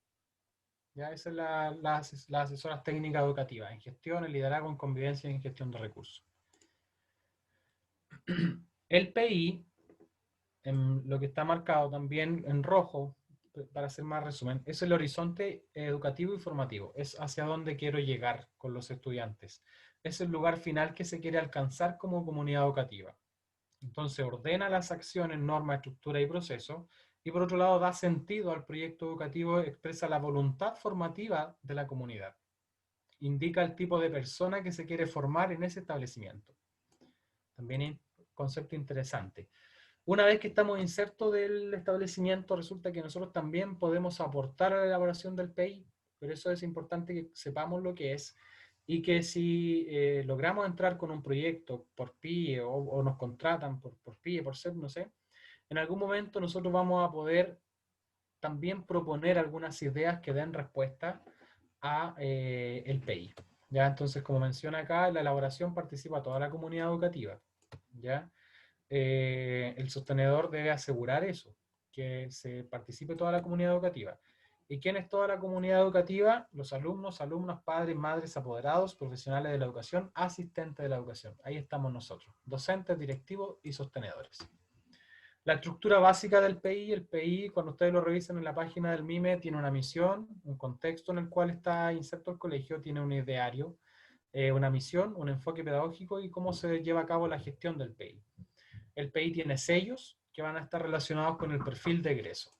Ya, esa es la asesora técnica educativa en gestión, en liderazgo, en convivencia y en gestión de recursos. El PI, en lo que está marcado también en rojo, para hacer más resumen, es el horizonte educativo y formativo. Es hacia dónde quiero llegar con los estudiantes. Es el lugar final que se quiere alcanzar como comunidad educativa. Entonces ordena las acciones, norma, estructura y proceso. Y por otro lado, da sentido al proyecto educativo, expresa la voluntad formativa de la comunidad. Indica el tipo de persona que se quiere formar en ese establecimiento. También es un concepto interesante. Una vez que estamos insertos del establecimiento, resulta que nosotros también podemos aportar a la elaboración del PI, pero eso es importante que sepamos lo que es, y que si logramos entrar con un proyecto por PIE o nos contratan por PIE, por SEP, no sé, en algún momento nosotros vamos a poder también proponer algunas ideas que den respuesta a el PI. ¿Ya? Entonces, como menciona acá, en la elaboración participa toda la comunidad educativa. ¿Ya? El sostenedor debe asegurar eso, que se participe toda la comunidad educativa. ¿Y quién es toda la comunidad educativa? Los alumnos, padres, madres, apoderados, profesionales de la educación, asistentes de la educación. Ahí estamos nosotros, docentes, directivos y sostenedores. La estructura básica del PI, el PI, cuando ustedes lo revisen en la página del MIME, tiene una misión, un contexto en el cual está inserto el colegio, tiene un ideario, una misión, un enfoque pedagógico y cómo se lleva a cabo la gestión del PI. El PI tiene sellos que van a estar relacionados con el perfil de egreso.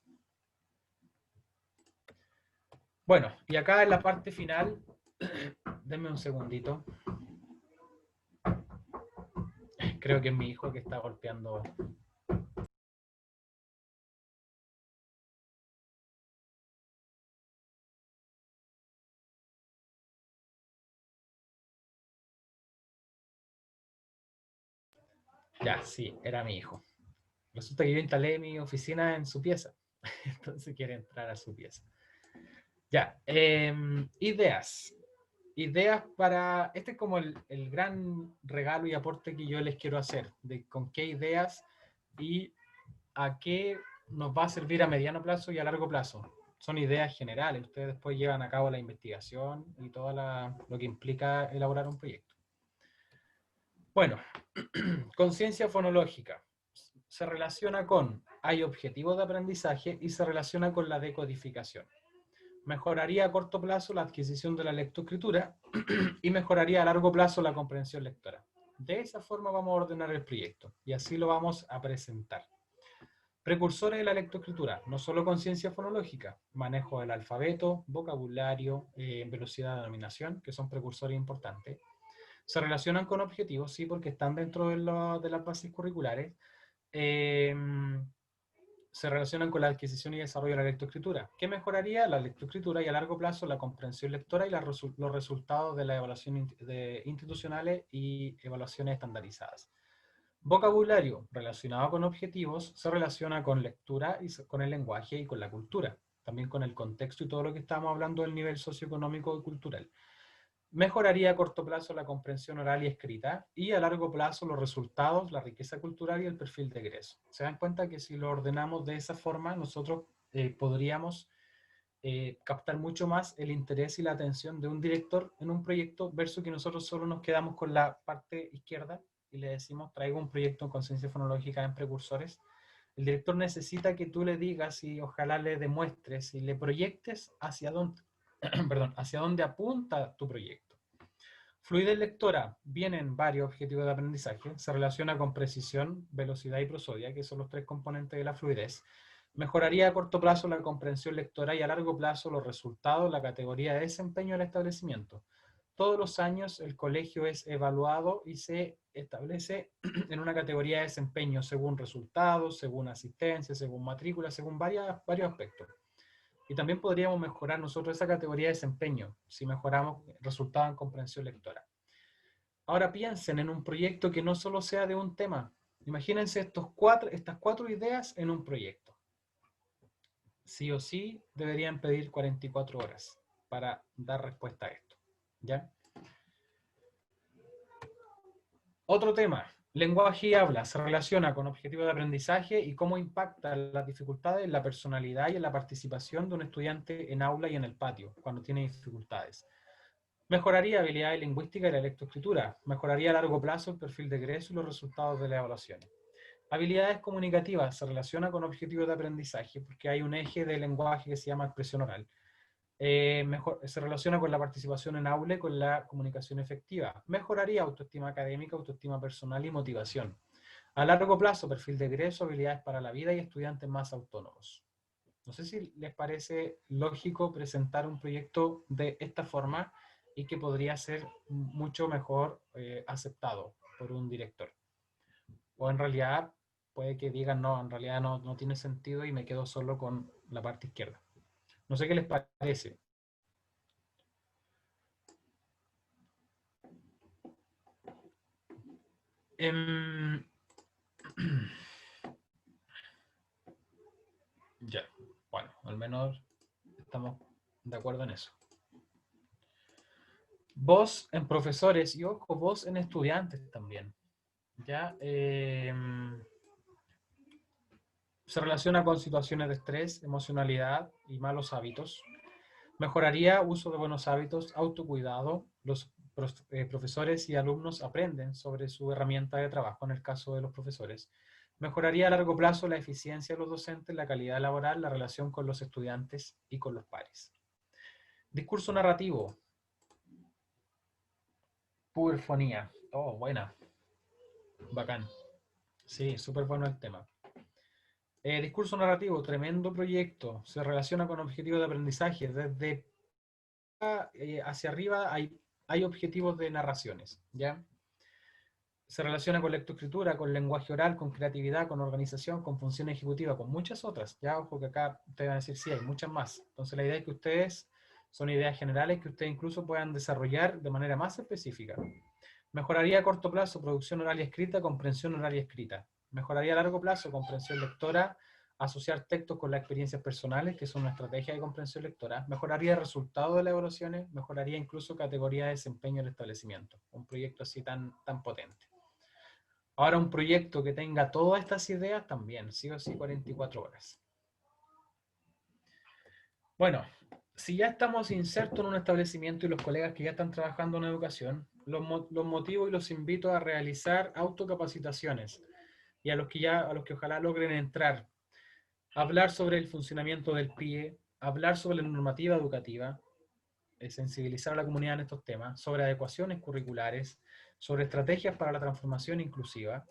Bueno, y acá en la parte final, denme un segundito. Creo que es mi hijo que está golpeando. Ya, sí, era mi hijo. Resulta que yo instalé mi oficina en su pieza. Entonces quiere entrar a su pieza. Ya, ideas. Ideas para... Este es como el gran regalo y aporte que yo les quiero hacer. De con qué ideas y a qué nos va a servir a mediano plazo y a largo plazo. Son ideas generales. Ustedes después llevan a cabo la investigación y todo lo que implica elaborar un proyecto. Bueno, conciencia fonológica. Se relaciona con, hay objetivos de aprendizaje y se relaciona con la decodificación. Mejoraría a corto plazo la adquisición de la lectoescritura y mejoraría a largo plazo la comprensión lectora. De esa forma vamos a ordenar el proyecto y así lo vamos a presentar. Precursores de la lectoescritura, no solo conciencia fonológica, manejo del alfabeto, vocabulario, velocidad de denominación, que son precursores importantes. Se relacionan con objetivos, sí, porque están dentro de las bases curriculares. Se relacionan con la adquisición y desarrollo de la lectoescritura. ¿Qué mejoraría? La lectoescritura y a largo plazo la comprensión lectora y los resultados de la evaluación institucionales y evaluaciones estandarizadas. Vocabulario relacionado con objetivos se relaciona con lectura y con el lenguaje y con la cultura, también con el contexto y todo lo que estábamos hablando del nivel socioeconómico y cultural. Mejoraría a corto plazo la comprensión oral y escrita y a largo plazo los resultados, la riqueza cultural y el perfil de egreso. Se dan cuenta que si lo ordenamos de esa forma, nosotros podríamos captar mucho más el interés y la atención de un director en un proyecto versus que nosotros solo nos quedamos con la parte izquierda y le decimos traigo un proyecto en conciencia fonológica en precursores. El director necesita que tú le digas y ojalá le demuestres y le proyectes hacia dónde, perdón, hacia dónde apunta tu proyecto. Fluidez lectora, vienen varios objetivos de aprendizaje, se relaciona con precisión, velocidad y prosodia, que son los tres componentes de la fluidez. Mejoraría a corto plazo la comprensión lectora y a largo plazo los resultados, la categoría de desempeño del establecimiento. Todos los años el colegio es evaluado y se establece en una categoría de desempeño según resultados, según asistencia, según matrícula, según varios aspectos. Y también podríamos mejorar nosotros esa categoría de desempeño si mejoramos resultados en comprensión lectora. Ahora piensen en un proyecto que no solo sea de un tema. Imagínense estas cuatro ideas en un proyecto. Sí o sí deberían pedir 44 horas para dar respuesta a esto. ¿Ya? Otro tema, lenguaje y habla, se relaciona con objetivos de aprendizaje y cómo impacta las dificultades en la personalidad y en la participación de un estudiante en aula y en el patio, cuando tiene dificultades. Mejoraría habilidades lingüísticas y la lectoescritura. Mejoraría a largo plazo el perfil de egreso y los resultados de las evaluaciones. Habilidades comunicativas se relaciona con objetivos de aprendizaje porque hay un eje de lenguaje que se llama expresión oral. Se relaciona con la participación en aula y con la comunicación efectiva. Mejoraría autoestima académica, autoestima personal y motivación. A largo plazo, perfil de egreso, habilidades para la vida y estudiantes más autónomos. No sé si les parece lógico presentar un proyecto de esta forma y que podría ser mucho mejor aceptado por un director. O en realidad puede que digan, no, en realidad no tiene sentido y me quedo solo con la parte izquierda. No sé qué les parece. Em, ya, bueno, al menos estamos de acuerdo en eso. Vos en profesores y ojo, vos en estudiantes también. ¿Ya? Se relaciona con situaciones de estrés, emocionalidad y malos hábitos. Mejoraría uso de buenos hábitos, autocuidado. Los profesores y alumnos aprenden sobre su herramienta de trabajo, en el caso de los profesores. Mejoraría a largo plazo la eficiencia de los docentes, la calidad laboral, la relación con los estudiantes y con los pares. Discurso narrativo. Purfonía. Oh, buena. Bacán. Sí, súper bueno el tema. Discurso narrativo, tremendo proyecto. Se relaciona con objetivos de aprendizaje. Desde hacia arriba hay objetivos de narraciones, ¿ya? Se relaciona con lectoescritura, con lenguaje oral, con creatividad, con organización, con función ejecutiva, con muchas otras. Ya, ojo que acá te van a decir, sí, hay muchas más. Entonces la idea es que ustedes, son ideas generales que ustedes incluso puedan desarrollar de manera más específica. Mejoraría a corto plazo producción oral y escrita, comprensión oral y escrita. Mejoraría a largo plazo comprensión lectora, asociar textos con las experiencias personales, que son una estrategia de comprensión lectora. Mejoraría el resultado de las evaluaciones, mejoraría incluso categoría de desempeño del establecimiento. Un proyecto así tan potente. Ahora un proyecto que tenga todas estas ideas también, sí o sí 44 horas. Bueno, si ya estamos insertos en un establecimiento y los colegas que ya están trabajando en educación, los motivo y los invito a realizar autocapacitaciones y a los que ojalá logren entrar, hablar sobre el funcionamiento del PIE, hablar sobre la normativa educativa, sensibilizar a la comunidad en estos temas, sobre adecuaciones curriculares, sobre estrategias para la transformación inclusiva,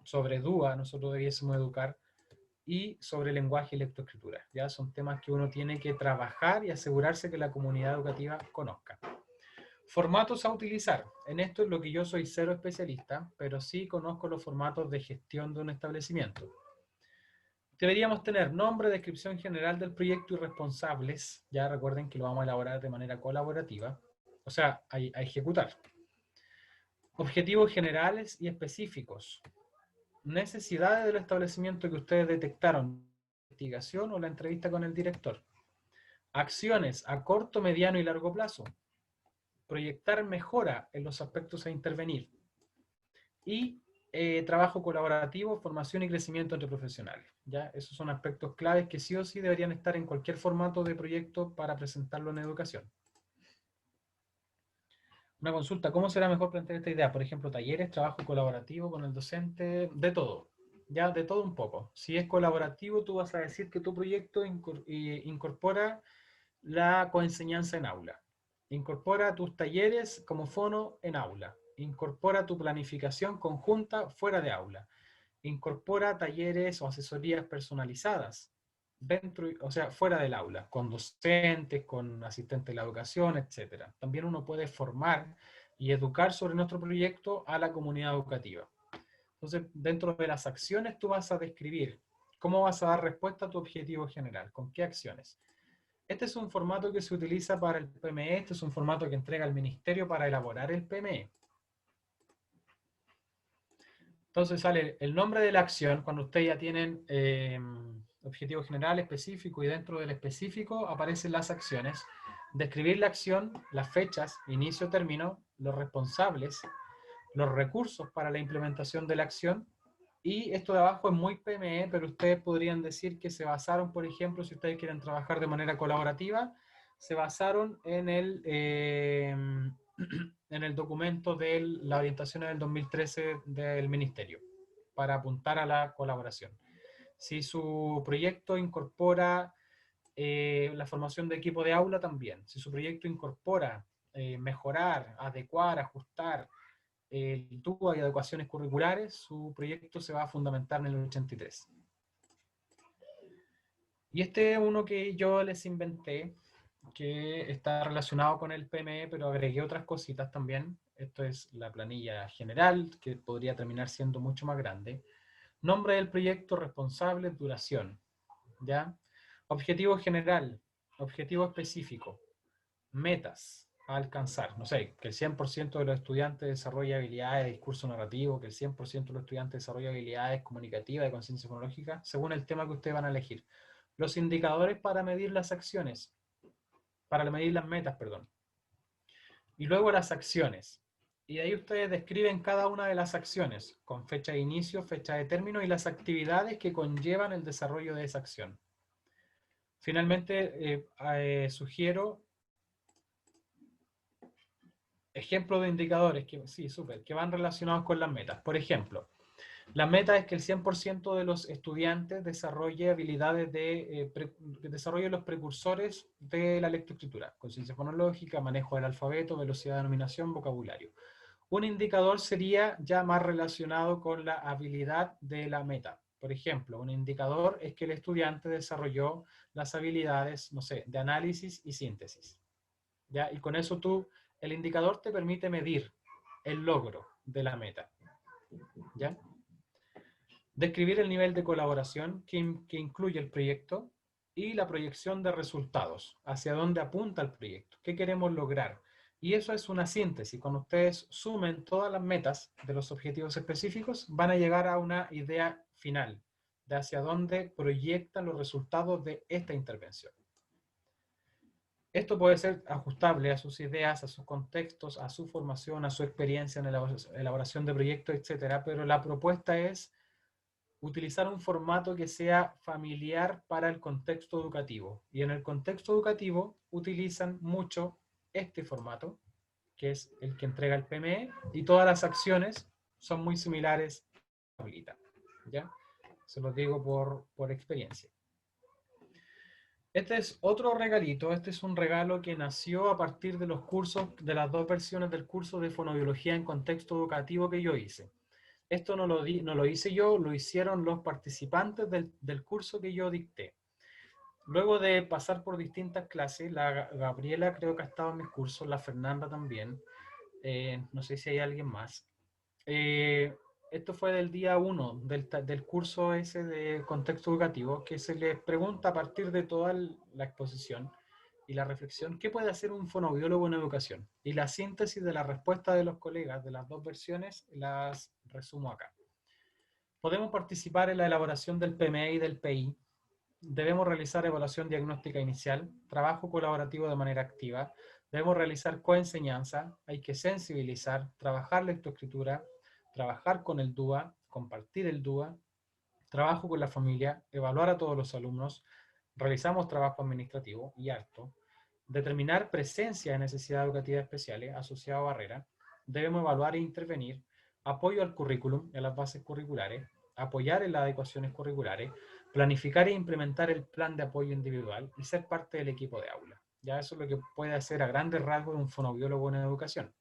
sobre DUA, nosotros debiésemos educar, y sobre lenguaje y lectoescritura. Ya son temas que uno tiene que trabajar y asegurarse que la comunidad educativa conozca. Formatos a utilizar. En esto es lo que yo soy cero especialista, pero sí conozco los formatos de gestión de un establecimiento. Deberíamos tener nombre, descripción general del proyecto y responsables. Ya recuerden que lo vamos a elaborar de manera colaborativa, o sea, a ejecutar. Objetivos generales y específicos. Necesidades del establecimiento que ustedes detectaron, investigación o la entrevista con el director. Acciones a corto, mediano y largo plazo. Proyectar mejora en los aspectos a intervenir. Y trabajo colaborativo, formación y crecimiento entre profesionales. ¿Ya? Esos son aspectos claves que sí o sí deberían estar en cualquier formato de proyecto para presentarlo en educación. Una consulta, ¿cómo será mejor plantear esta idea? Por ejemplo, talleres, trabajo colaborativo con el docente, de todo, ya de todo un poco. Si es colaborativo, tú vas a decir que tu proyecto incorpora la coenseñanza en aula, incorpora tus talleres como fono en aula, incorpora tu planificación conjunta fuera de aula, incorpora talleres o asesorías personalizadas dentro, o sea, fuera del aula, con docentes, con asistentes de la educación, etcétera. También uno puede formar y educar sobre nuestro proyecto a la comunidad educativa. Entonces, dentro de las acciones tú vas a describir cómo vas a dar respuesta a tu objetivo general, con qué acciones. Este es un formato que se utiliza para el PME, este es un formato que entrega el ministerio para elaborar el PME. Entonces sale el nombre de la acción, cuando ustedes ya tienen objetivo general, específico, y dentro del específico aparecen las acciones. Describir la acción, las fechas, inicio, término, los responsables, los recursos para la implementación de la acción. Y esto de abajo es muy PME, pero ustedes podrían decir que se basaron, por ejemplo, si ustedes quieren trabajar de manera colaborativa, se basaron en el documento de la orientación del 2013 del Ministerio para apuntar a la colaboración. Si su proyecto incorpora la formación de equipo de aula también, si su proyecto incorpora mejorar, adecuar, ajustar el tubo y adecuaciones curriculares, su proyecto se va a fundamentar en el 83. Y este es uno que yo les inventé, que está relacionado con el PME, pero agregué otras cositas también. Esto es la planilla general, que podría terminar siendo mucho más grande. Nombre del proyecto, responsable, duración. ¿Ya? Objetivo general, objetivo específico, metas a alcanzar. No sé, que el 100% de los estudiantes desarrolle habilidades de discurso narrativo, que el 100% de los estudiantes desarrolle habilidades comunicativas, de conciencia fonológica, según el tema que ustedes van a elegir. Los indicadores para medir las acciones, para medir las metas, perdón. Y luego las acciones. Y de ahí ustedes describen cada una de las acciones, con fecha de inicio, fecha de término y las actividades que conllevan el desarrollo de esa acción. Finalmente, sugiero ejemplos de indicadores que, sí, súper, que van relacionados con las metas. Por ejemplo, la meta es que el 100% de los estudiantes desarrolle habilidades desarrolle los precursores de la lectoescritura, conciencia fonológica, manejo del alfabeto, velocidad de denominación, vocabulario. Un indicador sería ya más relacionado con la habilidad de la meta. Por ejemplo, un indicador es que el estudiante desarrolló las habilidades, no sé, de análisis y síntesis. ¿Ya? Y con eso el indicador te permite medir el logro de la meta. ¿Ya? Describir el nivel de colaboración que incluye el proyecto y la proyección de resultados, hacia dónde apunta el proyecto, qué queremos lograr. Y eso es una síntesis. Cuando ustedes sumen todas las metas de los objetivos específicos, van a llegar a una idea final de hacia dónde proyectan los resultados de esta intervención. Esto puede ser ajustable a sus ideas, a sus contextos, a su formación, a su experiencia en la elaboración de proyectos, etc. Pero la propuesta es utilizar un formato que sea familiar para el contexto educativo. Y en el contexto educativo utilizan mucho este formato, que es el que entrega el PME, y todas las acciones son muy similares a Habilita. ¿Ya? Se los digo por experiencia. Este es otro regalito, este es un regalo que nació a partir de los cursos, de las dos versiones del curso de fonobiología en contexto educativo que yo hice. Esto no lo hice yo, lo hicieron los participantes del curso que yo dicté. Luego de pasar por distintas clases, la Gabriela creo que ha estado en mis cursos, la Fernanda también, no sé si hay alguien más. Esto fue del día 1 del curso ese de contexto educativo, que se les pregunta a partir de toda la exposición y la reflexión, ¿qué puede hacer un fonoaudiólogo en educación? Y la síntesis de la respuesta de los colegas de las dos versiones las resumo acá. Podemos participar en la elaboración del PME y del PI. Debemos realizar evaluación diagnóstica inicial, trabajo colaborativo de manera activa. Debemos realizar coenseñanza, hay que sensibilizar, trabajar lectoescritura, trabajar con el DUA, compartir el DUA, trabajo con la familia, evaluar a todos los alumnos, realizamos trabajo administrativo y harto, determinar presencia de necesidades educativas especiales asociadas a barreras, debemos evaluar e intervenir, apoyo al currículum y a las bases curriculares, apoyar en las adecuaciones curriculares, planificar e implementar el plan de apoyo individual y ser parte del equipo de aula. Ya eso es lo que puede hacer a grandes rasgos un fonoaudiólogo en educación.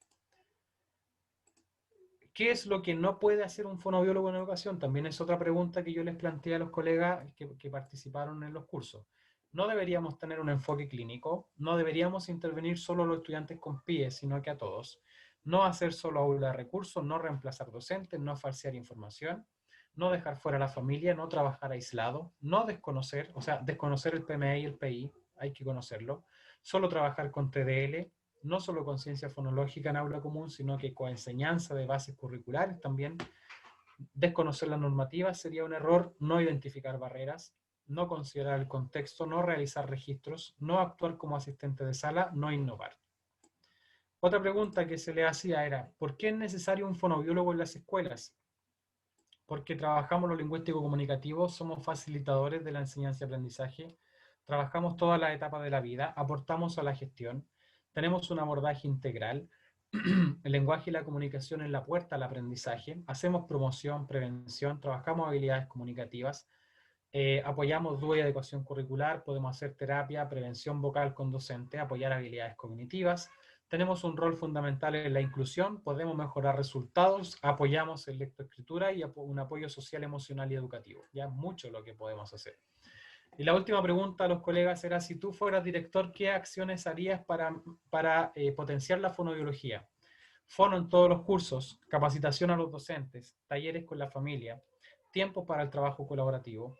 ¿Qué es lo que no puede hacer un fonoaudiólogo en educación? También es otra pregunta que yo les planteé a los colegas que participaron en los cursos. No deberíamos tener un enfoque clínico, no deberíamos intervenir solo a los estudiantes con PIE, sino que a todos. No hacer solo aula de recursos, no reemplazar docentes, no falsear información, no dejar fuera a la familia, no trabajar aislado, no desconocer, o sea, desconocer el PME y el PI, hay que conocerlo, solo trabajar con TDL, no solo conciencia fonológica en aula común, sino que coenseñanza de bases curriculares también. Desconocer las normativas sería un error, no identificar barreras, no considerar el contexto, no realizar registros, no actuar como asistente de sala, no innovar. Otra pregunta que se le hacía era, ¿por qué es necesario un fonoaudiólogo en las escuelas? Porque trabajamos lo lingüístico comunicativo, somos facilitadores de la enseñanza y aprendizaje, trabajamos todas las etapas de la vida, aportamos a la gestión, tenemos un abordaje integral, el lenguaje y la comunicación es la puerta al aprendizaje, hacemos promoción, prevención, trabajamos habilidades comunicativas, apoyamos DUA y adecuación curricular, podemos hacer terapia, prevención vocal con docente, apoyar habilidades cognitivas, tenemos un rol fundamental en la inclusión, podemos mejorar resultados, apoyamos en lectoescritura y un apoyo social, emocional y educativo. Ya es mucho lo que podemos hacer. Y la última pregunta a los colegas era, si tú fueras director, ¿qué acciones harías para potenciar la fonoaudiología? Fono en todos los cursos, capacitación a los docentes, talleres con la familia, tiempo para el trabajo colaborativo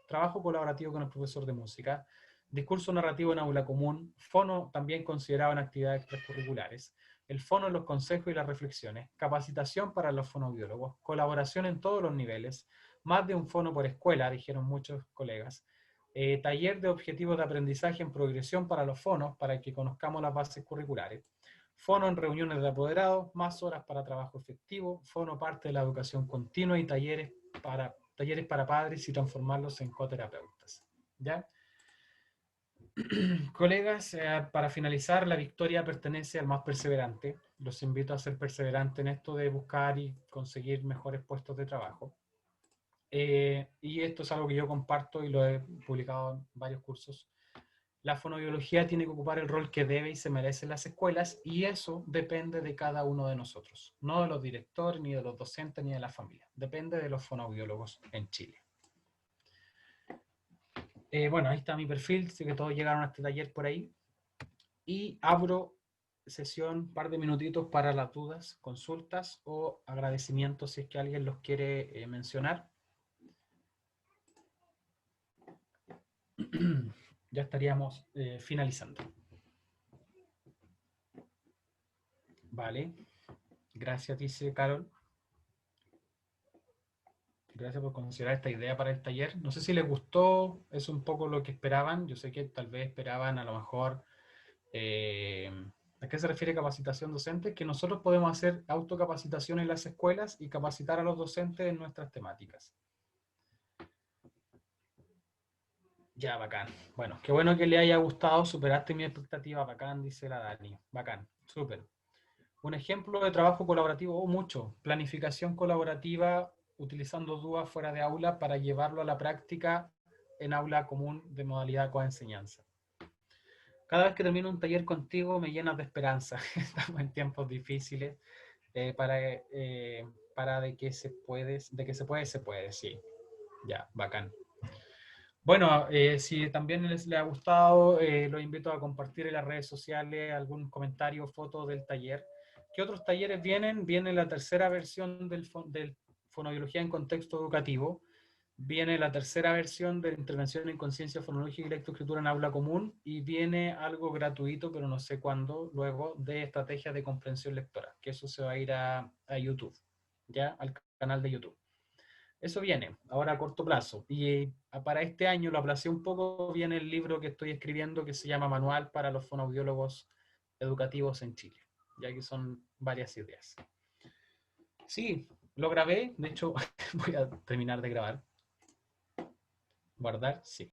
con el profesor de música, discurso narrativo en aula común, fono también considerado en actividades extracurriculares, el fono en los consejos y las reflexiones, capacitación para los fonoaudiólogos, colaboración en todos los niveles, más de un fono por escuela, dijeron muchos colegas, taller de objetivos de aprendizaje en progresión para los fonos, para que conozcamos las bases curriculares, fono en reuniones de apoderados, más horas para trabajo efectivo, fono parte de la educación continua y talleres para padres y transformarlos en coterapeutas. ¿Ya? Colegas, para finalizar, la victoria pertenece al más perseverante. Los invito a ser perseverantes en esto de buscar y conseguir mejores puestos de trabajo. Y esto es algo que yo comparto y lo he publicado en varios cursos. La fonoaudiología tiene que ocupar el rol que debe y se merece en las escuelas, y eso depende de cada uno de nosotros, no de los directores, ni de los docentes, ni de la familia. Depende de los fonoaudiólogos en Chile. Bueno, ahí está mi perfil, sé que todos llegaron a este taller por ahí. Y abro sesión, un par de minutitos para las dudas, consultas o agradecimientos si es que alguien los quiere mencionar. Ya estaríamos finalizando. Vale. Gracias, dice Carol. Gracias por considerar esta idea para el taller. No sé si les gustó, es un poco lo que esperaban. Yo sé que tal vez esperaban a lo mejor... ¿a qué se refiere capacitación docente? Que nosotros podemos hacer autocapacitación en las escuelas y capacitar a los docentes en nuestras temáticas. Ya, bacán. Bueno, qué bueno que le haya gustado, superaste mi expectativa, bacán, dice la Dani. Bacán, súper. Un ejemplo de trabajo colaborativo, mucho. Planificación colaborativa utilizando DUA fuera de aula para llevarlo a la práctica en aula común de modalidad coenseñanza. Cada vez que termino un taller contigo me llenas de esperanza. Estamos en tiempos difíciles para de que se puede, se puede, sí. Ya, bacán. Bueno, si también les ha gustado, los invito a compartir en las redes sociales algún comentario, foto del taller. ¿Qué otros talleres vienen? Viene la tercera versión del Fonoaudiología en Contexto Educativo. Viene la tercera versión de Intervención en Conciencia Fonológica y Lectoescritura en Aula Común. Y viene algo gratuito, pero no sé cuándo, luego, de Estrategias de Comprensión Lectora, que eso se va a ir a YouTube, ya, al canal de YouTube. Eso viene, ahora a corto plazo. Y para este año, lo aplacé un poco, viene el libro que estoy escribiendo que se llama Manual para los fonoaudiólogos educativos en Chile, ya que son varias ideas. Sí, lo grabé, de hecho voy a terminar de grabar. Guardar, sí.